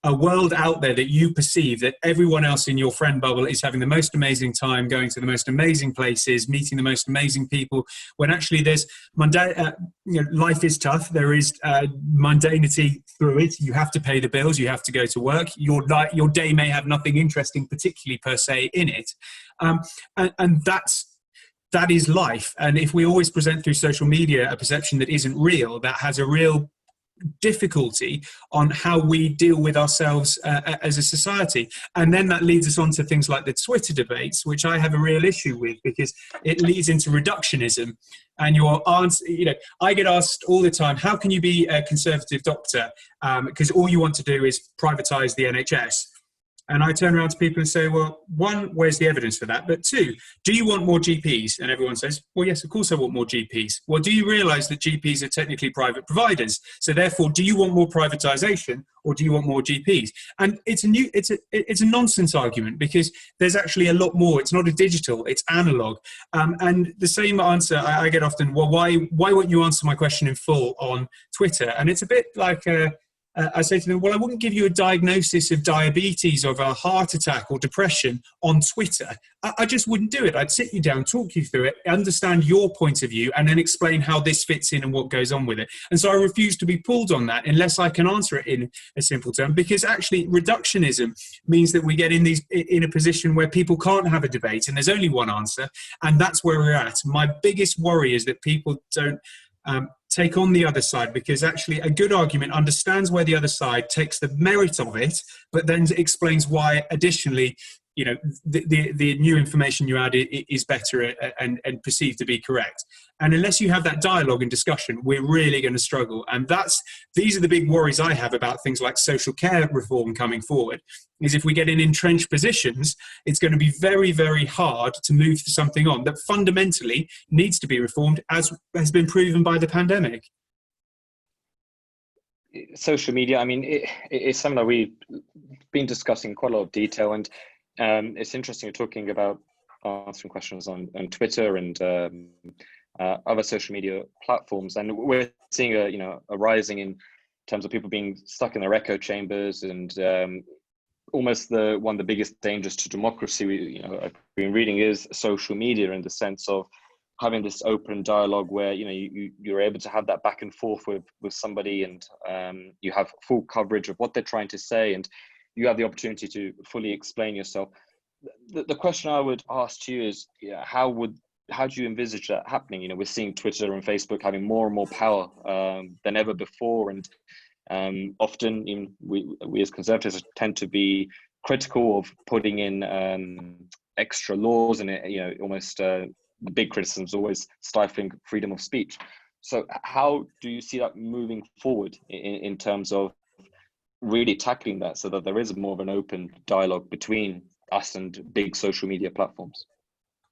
Speaker 2: a world out there that you perceive that everyone else in your friend bubble is having the most amazing time, going to the most amazing places, meeting the most amazing people, when actually there's life is tough. There is mundanity through it. You have to pay the bills. You have to go to work. Your day may have nothing interesting, particularly per se, in it, and that is life. And if we always present through social media a perception that isn't real, that has a real difficulty on how we deal with ourselves as a society. And then that leads us on to things like the Twitter debates, which I have a real issue with, because it leads into reductionism. And your answer, I get asked all the time, how can you be a conservative doctor? Because all you want to do is privatize the NHS. And I turn around to people and say, well, one, where's the evidence for that? But two, do you want more GPs? And everyone says, well, yes, of course I want more GPs. Well, do you realise that GPs are technically private providers? So therefore, do you want more privatisation or do you want more GPs? And it's a nonsense argument, because there's actually a lot more. It's not a digital, it's analogue. And the same answer I get often, well, why won't you answer my question in full on Twitter? And it's a bit like I say to them, well, I wouldn't give you a diagnosis of diabetes or of a heart attack or depression on Twitter. I just wouldn't do it. I'd sit you down, talk you through it, understand your point of view, and then explain how this fits in and what goes on with it. And so I refuse to be pulled on that unless I can answer it in a simple term, because actually reductionism means that we get in a position where people can't have a debate and there's only one answer, and that's where we're at. My biggest worry is that people don't take on the other side, because actually a good argument understands where the other side takes the merit of it, but then explains why additionally, the new information you add is better and perceived to be correct. And unless you have that dialogue and discussion, we're really going to struggle. And these are the big worries I have about things like social care reform coming forward, is if we get in entrenched positions, it's going to be very, very hard to move something on that fundamentally needs to be reformed, as has been proven by the pandemic.
Speaker 1: Social media, I mean, it's something that we've been discussing in quite a lot of detail, and it's interesting you're talking about answering questions on Twitter and other social media platforms, and we're seeing a rising in terms of people being stuck in their echo chambers, and almost one of the biggest dangers to democracy, I've been reading, is social media, in the sense of having this open dialogue where you're able to have that back and forth with somebody, and you have full coverage of what they're trying to say, and you have the opportunity to fully explain yourself. The question I would ask to you is, how do you envisage that happening? We're seeing Twitter and Facebook having more and more power than ever before, and often we as conservatives tend to be critical of putting in extra laws, and almost the big criticism is always stifling freedom of speech. So how do you see that moving forward in terms of really tackling that, so that there is more of an open dialogue between us and big social media platforms?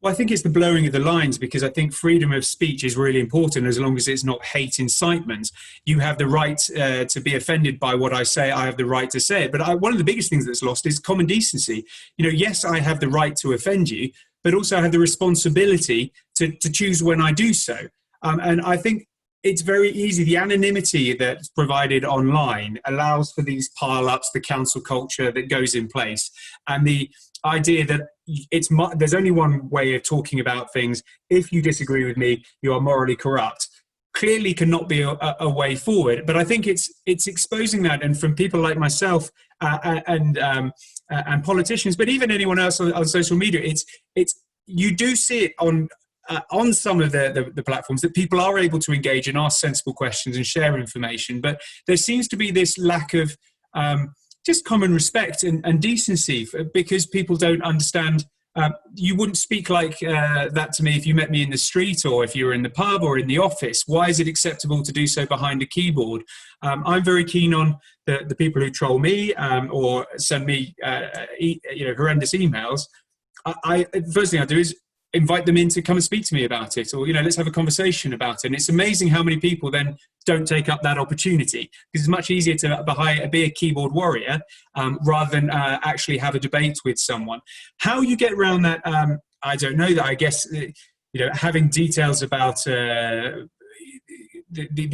Speaker 2: Well, I think it's the blurring of the lines, because I think freedom of speech is really important, as long as it's not hate incitement. You have the right to be offended by what I say. I have the right to say it. But one of the biggest things that's lost is common decency. Yes, I have the right to offend you, but also I have the responsibility to choose when I do so. And I think it's very easy. The anonymity that's provided online allows for these pile-ups, the cancel culture that goes in place, and the idea that there's only one way of talking about things. If you disagree with me, you are morally corrupt. Clearly cannot be a way forward. But I think it's exposing that, and from people like myself and politicians, but even anyone else on social media, it's you do see it on some of the platforms, that people are able to engage and ask sensible questions and share information. But there seems to be this lack of just common respect and decency, because people don't understand. You wouldn't speak like that to me if you met me in the street, or if you were in the pub or in the office. Why is it acceptable to do so behind a keyboard? I'm very keen on the people who troll me or send me horrendous emails. First thing I do is invite them in to come and speak to me about it, or let's have a conversation about it. And it's amazing how many people then don't take up that opportunity, because it's much easier to be a keyboard warrior rather than actually have a debate with someone. How you get around that, I don't know. That I guess having details about the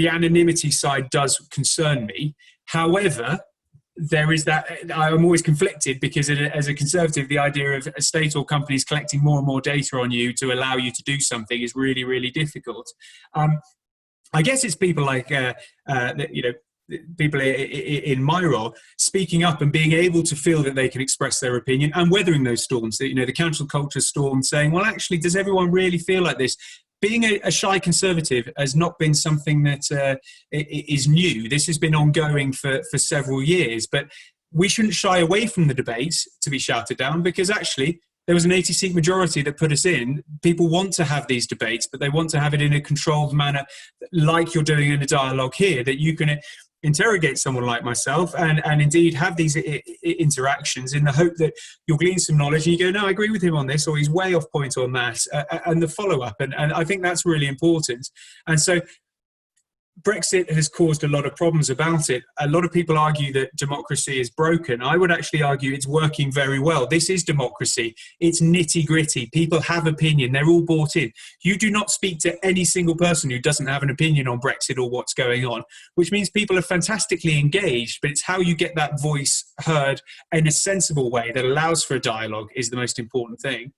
Speaker 2: anonymity side does concern me. However, there is that I'm always conflicted, because as a conservative, the idea of a state or companies collecting more and more data on you to allow you to do something is really, really difficult. I guess it's people like people in my role speaking up and being able to feel that they can express their opinion, and weathering those storms. The cancel culture storm, saying, well, actually, does everyone really feel like this? Being a shy conservative has not been something that is new. This has been ongoing for several years, but we shouldn't shy away from the debates to be shouted down, because actually there was an 80-seat majority that put us in. People want to have these debates, but they want to have it in a controlled manner, like you're doing in a dialogue here, that you can interrogate someone like myself and indeed have these interactions in the hope that you'll glean some knowledge, and you go, no, I agree with him on this, or he's way off point on that, and the follow-up. And I think that's really important. And so Brexit has caused a lot of problems about it. A lot of people argue that democracy is broken. I would actually argue it's working very well. This is democracy. It's nitty-gritty. People have opinion. They're all bought in. You do not speak to any single person who doesn't have an opinion on Brexit or what's going on, which means people are fantastically engaged, but it's how you get that voice heard in a sensible way that allows for a dialogue is the most important thing.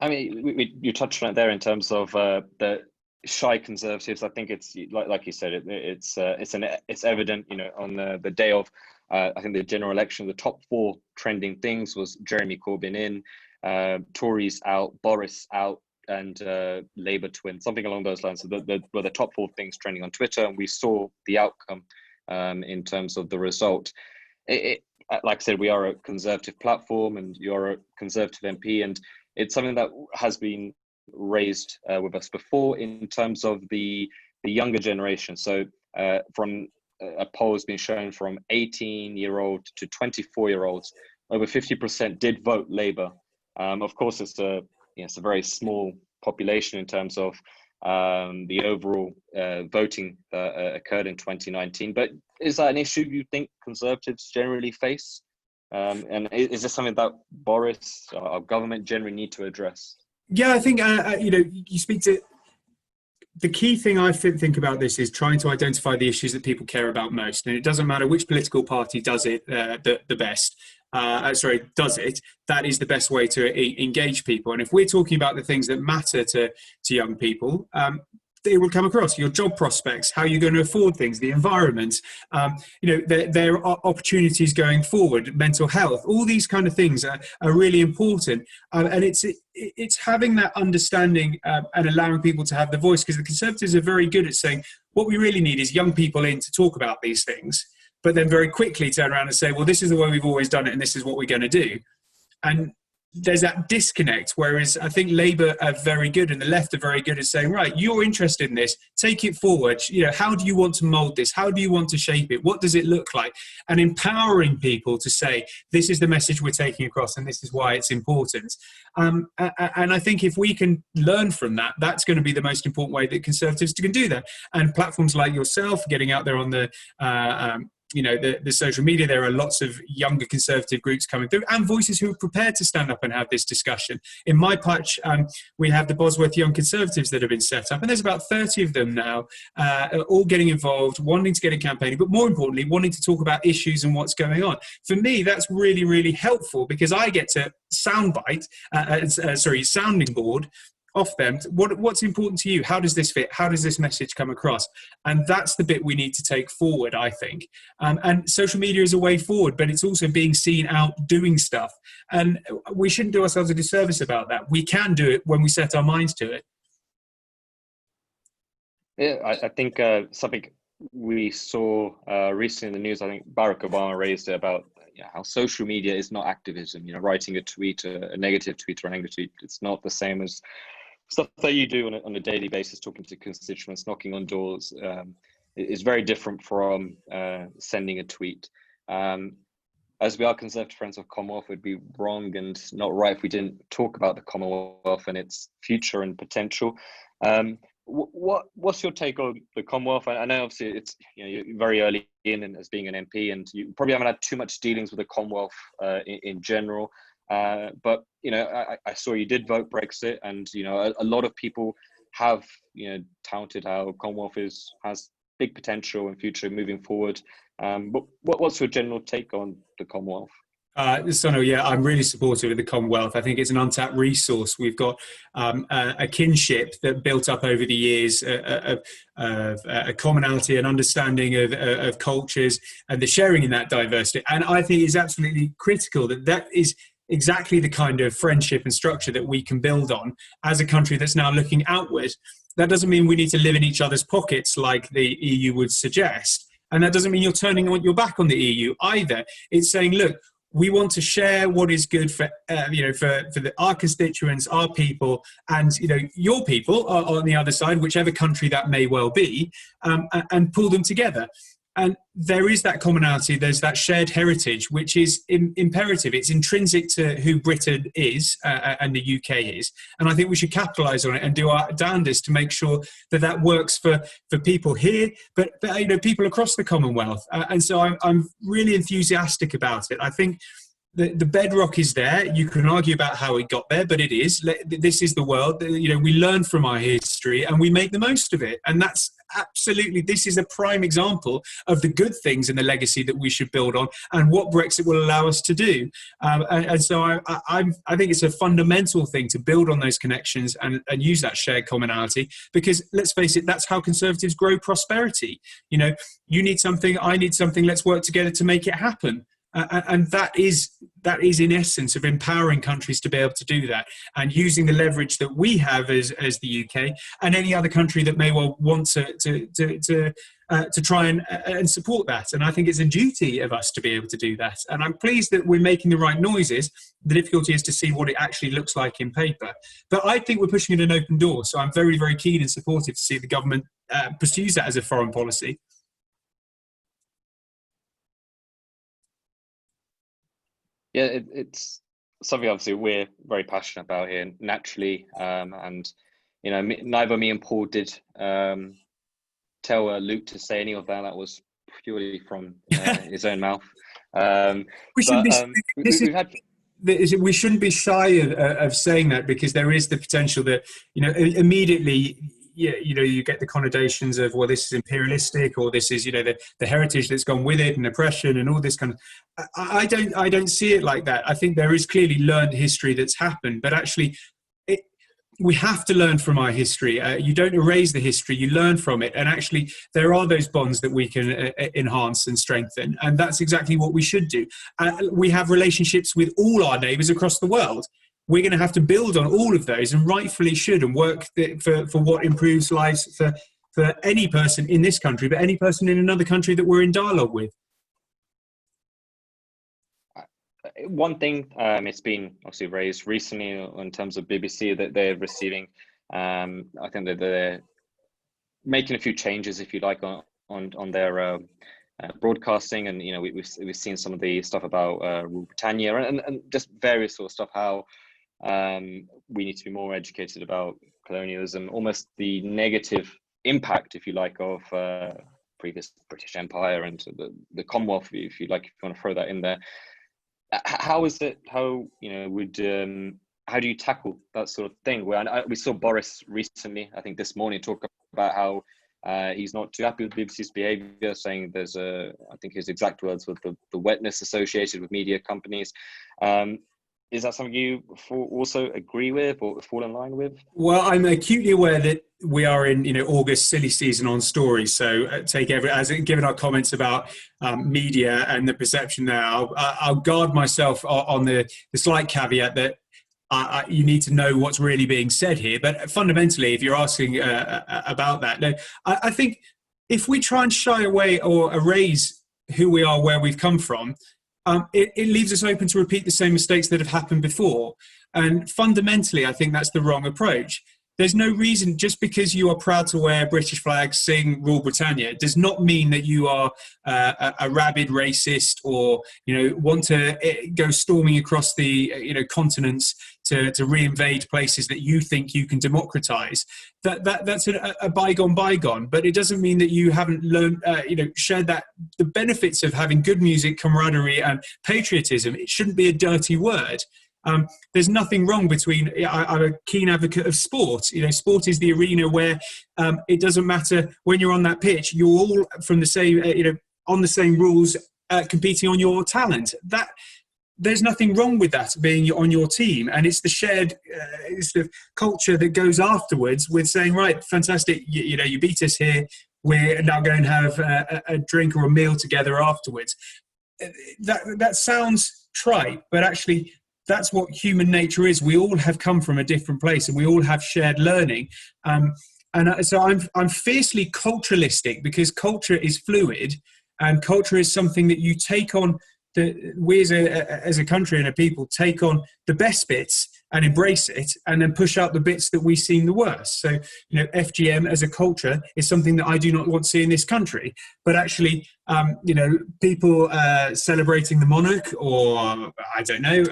Speaker 1: I mean, you touched on it there in terms of the shy conservatives. I think it's like you said, it's evident. On the day of I think the general election, the top 4 trending things was Jeremy Corbyn in, Tories out, Boris out, and Labour twin, something along those lines. So were the top 4 things trending on Twitter, and we saw the outcome in terms of the result. Like I said, we are a conservative platform, and you're a conservative MP, and it's something that has been raised with us before in terms of the younger generation. So from a poll has been shown from 18-year-old to 24-year-olds, over 50% did vote Labour. Of course, it's a very small population in terms of the overall voting that occurred in 2019. But is that an issue you think Conservatives generally face? And is this something that Boris, our government, generally need to address?
Speaker 2: Yeah, I think you speak to the key thing I think about this is trying to identify the issues that people care about most. And it doesn't matter which political party does it the best. Does it, that is the best way to engage people. And if we're talking about the things that matter to young people, it will come across your job prospects, how you're going to afford things, the environment, there are opportunities going forward, mental health, all these kind of things are really important. And it's having that understanding and allowing people to have the voice, because the Conservatives are very good at saying what we really need is young people in to talk about these things, but then very quickly turn around and say, well, this is the way we've always done it and this is what we're going to do. And there's that disconnect, whereas I think Labour are very good and the left are very good at saying, right, you're interested in this, take it forward. How do you want to mould this? How do you want to shape it? What does it look like? And empowering people to say, this is the message we're taking across and this is why it's important. And I think if we can learn from that, that's going to be the most important way that Conservatives can do that. And platforms like yourself, getting out there on the the social media, there are lots of younger Conservative groups coming through and voices who are prepared to stand up and have this discussion. In my patch, we have the Bosworth Young Conservatives that have been set up, and there's about 30 of them now, all getting involved, wanting to get in campaigning, but more importantly, wanting to talk about issues and what's going on. For me, that's really, really helpful because I get to sounding board off them. What's important to you? How does this fit? How does this message come across? And that's the bit we need to take forward, I think. And social media is a way forward, but it's also being seen out doing stuff. And we shouldn't do ourselves a disservice about that. We can do it when we set our minds to it.
Speaker 1: Yeah, I think something we saw recently in the news, I think Barack Obama raised it about how social media is not activism. Writing a tweet, a negative tweet or an angry tweet, it's not the same as stuff that you do on a daily basis, talking to constituents, knocking on doors. Is very different from sending a tweet. As we are Conservative Friends of Commonwealth, it would be wrong and not right if we didn't talk about the Commonwealth and its future and potential. What's your take on the Commonwealth? I know obviously it's you're very early in and as being an MP, and you probably haven't had too much dealings with the Commonwealth in general. But I saw you did vote Brexit, and a lot of people have touted how Commonwealth has big potential in future moving forward. But what's your general take on the Commonwealth?
Speaker 2: I'm really supportive of the Commonwealth. I think it's an untapped resource. We've got a kinship that built up over the years, of a commonality and understanding of cultures and the sharing in that diversity. And I think it's absolutely critical that is exactly the kind of friendship and structure that we can build on as a country that's now looking outward. That doesn't mean we need to live in each other's pockets like the EU would suggest. And that doesn't mean you're turning your back on the EU either. It's saying, look, we want to share what is good for our constituents, our people, and your people are on the other side, whichever country that may well be, and pull them together. And there is that commonality. There's that shared heritage, which is imperative. It's intrinsic to who Britain is and the UK is. And I think we should capitalise on it and do our damnedest to make sure that works for people here, but people across the Commonwealth. And so I'm really enthusiastic about it. I think the bedrock is there. You can argue about how it got there, but it is. This is the world. We learn from our history and we make the most of it. And that's absolutely, this is a prime example of the good things and the legacy that we should build on and what Brexit will allow us to do. And so I think it's a fundamental thing to build on those connections and use that shared commonality, because let's face it, that's how Conservatives grow prosperity. You need something, I need something, let's work together to make it happen. And that is in essence of empowering countries to be able to do that and using the leverage that we have as the UK and any other country that may well want to try and support that. And I think it's a duty of us to be able to do that. And I'm pleased that we're making the right noises. The difficulty is to see what it actually looks like in paper. But I think we're pushing in an open door. So I'm very, very keen and supportive to see the government pursues that as a foreign policy.
Speaker 1: Yeah, it's something obviously we're very passionate about here naturally, and neither me and Paul did tell Luke to say any of that. That was purely from his own mouth. We
Speaker 2: shouldn't be shy of saying that, because there is the potential that immediately you get the connotations of, well, this is imperialistic, or this is, the heritage that's gone with it, and oppression and all this kind of. I don't see it like that. I think there is clearly learned history that's happened, but actually we have to learn from our history. You don't erase the history, you learn from it. And actually, there are those bonds that we can enhance and strengthen. And that's exactly what we should do. We have relationships with all our neighbours across the world. We're going to have to build on all of those, and rightfully should, and work for what improves lives for any person in this country, but any person in another country that we're in dialogue with.
Speaker 1: One thing it's been obviously raised recently in terms of BBC that they're receiving, I think that they're making a few changes, if you like, on their broadcasting, and we've seen some of the stuff about Rule Britannia and just various sort of stuff, how we need to be more educated about colonialism, almost the negative impact, if you like, of previous British Empire and the Commonwealth, if you like, if you want to throw that in there. How is it? How how do you tackle that sort of thing? Where we saw Boris recently, I think this morning, talk about how he's not too happy with BBC's behaviour, saying there's I think his exact words were the wetness associated with media companies. Is that something you also agree with or fall in line with?
Speaker 2: Well, I'm acutely aware that we are in August silly season on stories. So given our comments about media and the perception there, I'll guard myself on the slight caveat that you need to know what's really being said here. But fundamentally, if you're asking about that, no, I think if we try and shy away or erase who we are, where we've come from, it leaves us open to repeat the same mistakes that have happened before. And fundamentally, I think that's the wrong approach. There's no reason, just because you are proud to wear British flags, sing Rule Britannia, does not mean that you are a rabid racist or want to go storming across the continents to reinvade places that you think you can democratize. That's a bygone. But it doesn't mean that you haven't learned, shared the benefits of having good music, camaraderie, and patriotism. It shouldn't be a dirty word. There's nothing wrong between. I'm a keen advocate of sport. Sport is the arena where it doesn't matter when you're on that pitch. You're all from the same, on the same rules, competing on your talent. There's nothing wrong with that being on your team, and it's the shared, it's the culture that goes afterwards with saying, right, fantastic, you beat us here. We're now going to have a drink or a meal together afterwards. That sounds trite, but actually, that's what human nature is. We all have come from a different place, and we all have shared learning. So I'm fiercely culturalistic, because culture is fluid, and culture is something that you take on. We as a country and a people take on the best bits and embrace it, and then push out the bits that we seem the worst. So, FGM as a culture is something that I do not want to see in this country. But actually, people celebrating the monarch, or I don't know,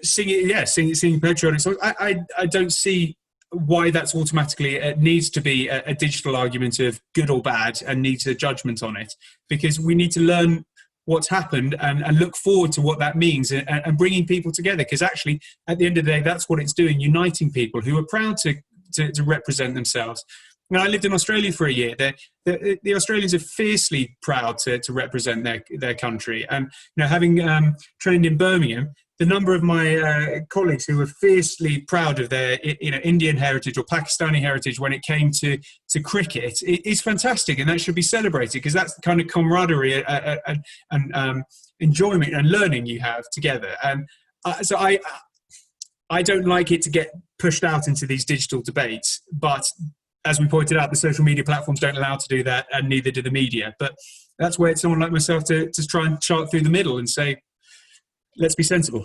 Speaker 2: singing patriotic songs. I don't see why that's automatically needs to be a digital argument of good or bad and needs a judgment on it, because we need to learn what's happened and look forward to what that means, and bringing people together, because actually at the end of the day that's what it's doing, uniting people who are proud to represent themselves. When I lived in Australia for a year, the Australians are fiercely proud to represent their country, and having trained in Birmingham, the number of my colleagues who were fiercely proud of their Indian heritage or Pakistani heritage when it came to cricket is fantastic, and that should be celebrated, because that's the kind of camaraderie and enjoyment and learning you have together. And so I don't like it to get pushed out into these digital debates, but as we pointed out, the social media platforms don't allow to do that, and neither do the media. But that's where it's someone like myself to try and chart through the middle and say, let's be sensible.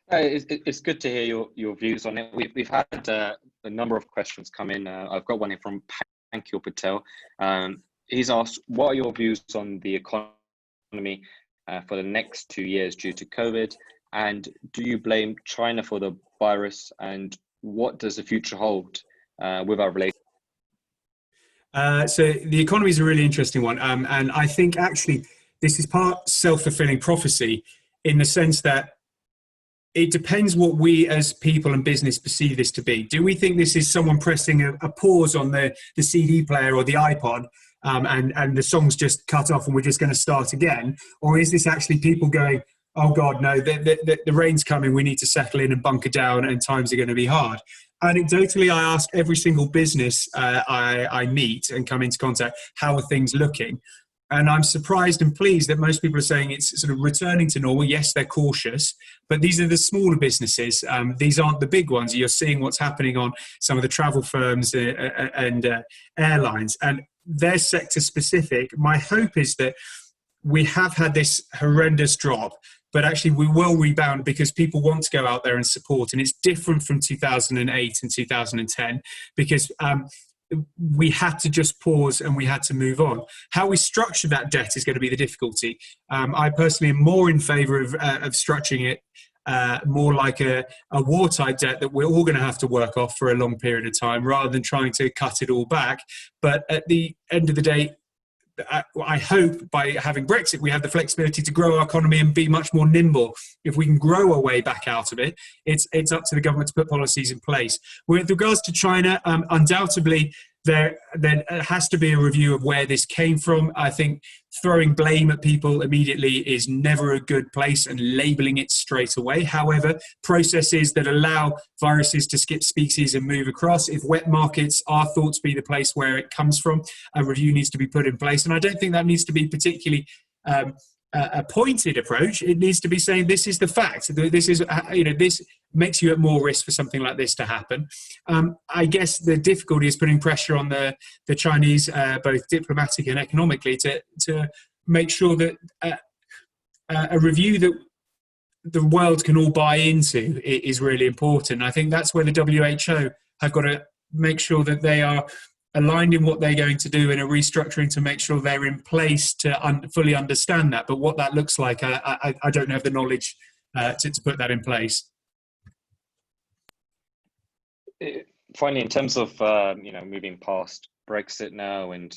Speaker 1: It's good to hear your views on it. We've had a number of questions come in. I've got one in from Pankil Patel. He's asked, what are your views on the economy for the next 2 years due to COVID? And do you blame China for the virus? And what does the future hold with our relationship?
Speaker 2: So the economy is a really interesting one. And I think actually this is part self-fulfilling prophecy, in the sense that it depends what we as people and business perceive this to be. Do we think this is someone pressing a pause on the CD player or the iPod, and the song's just cut off and we're just going to start again? Or is this actually people going, oh God, no, the rain's coming, we need to settle in and bunker down and times are going to be hard? Anecdotally, I ask every single business I meet and come into contact, how are things looking? And I'm surprised and pleased that most people are saying it's sort of returning to normal. Yes, they're cautious, but these are the smaller businesses. These aren't the big ones. You're seeing what's happening on some of the travel firms and airlines, and they're sector specific. My hope is that we have had this horrendous drop, but actually we will rebound because people want to go out there and support. And it's different from 2008 and 2010 because we had to just pause and we had to move on. How we structure that debt is going to be the difficulty. I personally am more in favour of structuring it more like a war-type debt that we're all going to have to work off for a long period of time rather than trying to cut it all back. But at the end of the day, I hope by having Brexit, we have the flexibility to grow our economy and be much more nimble. If we can grow our way back out of it, it's up to the government to put policies in place. With regards to China, undoubtedly, there has to be a review of where this came from. I think throwing blame at people immediately is never a good place and labeling it straight away. However, processes that allow viruses to skip species and move across, if wet markets are thought to be the place where it comes from, a review needs to be put in place. And I don't think that needs to be particularly a pointed approach. It needs to be saying this is the fact. This is, this makes you at more risk for something like this to happen. I guess the difficulty is putting pressure on the Chinese, both diplomatic and economically, to make sure that a review that the world can all buy into is really important. I think that's where the WHO have got to make sure that they are aligned in what they're going to do in a restructuring to make sure they're in place to fully understand that. But what that looks like, I don't have the knowledge to put that in place.
Speaker 1: Finally, in terms of moving past Brexit now, and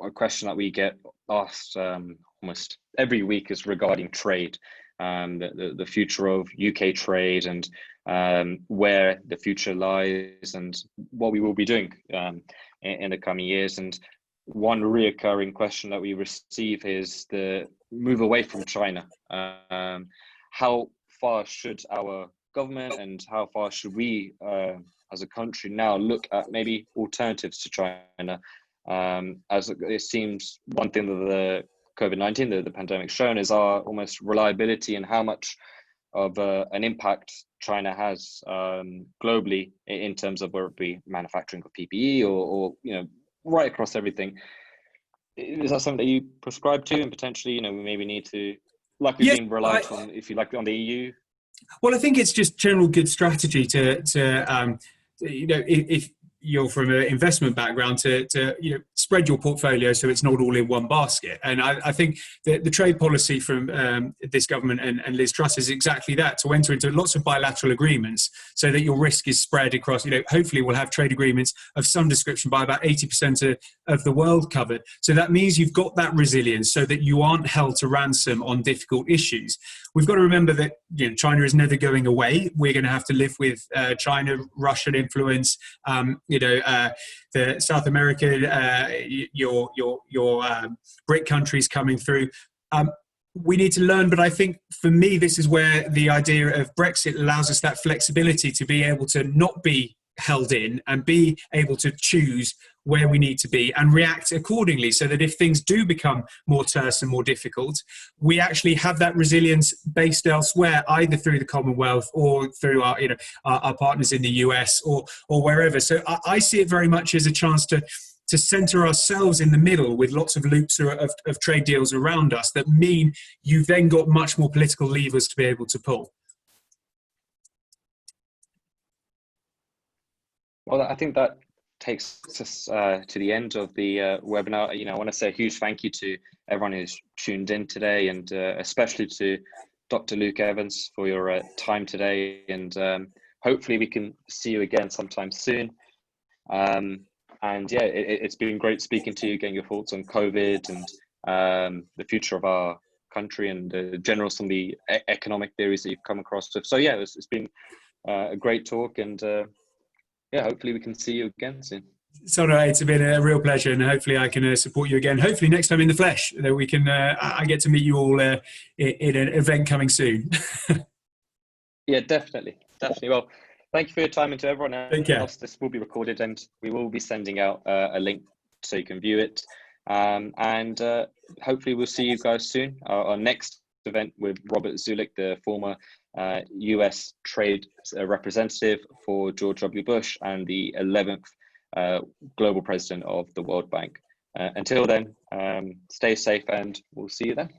Speaker 1: a question that we get asked almost every week is regarding trade, the future of UK trade and where the future lies and what we will be doing in the coming years. And one reoccurring question that we receive is the move away from China. How far should our government and how far should we as a country now look at maybe alternatives to China? As it seems, one thing that the COVID-19, the pandemic shown is our almost reliability and how much of an impact China has globally in terms of whether it be manufacturing of PPE or right across everything. Is that something that you prescribe to, and potentially we maybe need to, like we've been reliant on, if you like, on the EU?
Speaker 2: Well, I think it's just general good strategy to if you're from an investment background to spread your portfolio so it's not all in one basket. And I think that the trade policy from this government and Liz Truss is exactly that, to enter into lots of bilateral agreements so that your risk is spread across, hopefully we'll have trade agreements of some description by about 80% of the world covered. So that means you've got that resilience so that you aren't held to ransom on difficult issues. We've got to remember that China is never going away. We're going to have to live with China, Russian influence, the South America, your BRIC countries coming through. We need to learn, but I think for me, this is where the idea of Brexit allows us that flexibility to be able to not be held in and be able to choose where we need to be and react accordingly, so that if things do become more terse and more difficult, we actually have that resilience based elsewhere, either through the Commonwealth or through our partners in the US or wherever. So I see it very much as a chance to center ourselves in the middle with lots of loops of trade deals around us that mean you've then got much more political levers to be able to pull.
Speaker 1: Well, I think that takes us to the end of the webinar. I want to say a huge thank you to everyone who's tuned in today, and especially to Dr. Luke Evans for your time today. And hopefully we can see you again sometime soon. And yeah, it's been great speaking to you, getting your thoughts on COVID and the future of our country and some of the economic theories that you've come across with. So yeah, it's been a great talk, and yeah, hopefully we can see you again soon.
Speaker 2: So no, it's been a real pleasure, and hopefully I can support you again. Hopefully next time in the flesh, that we can. I get to meet you all in an event coming soon.
Speaker 1: Yeah, definitely. Well, thank you for your time, and to everyone else, this will be recorded, and we will be sending out a link so you can view it. And hopefully we'll see you guys soon. Our next event with Robert Zulick, the former US trade representative for George W. Bush and the 11th global president of the World Bank. Until then, stay safe, and we'll see you then.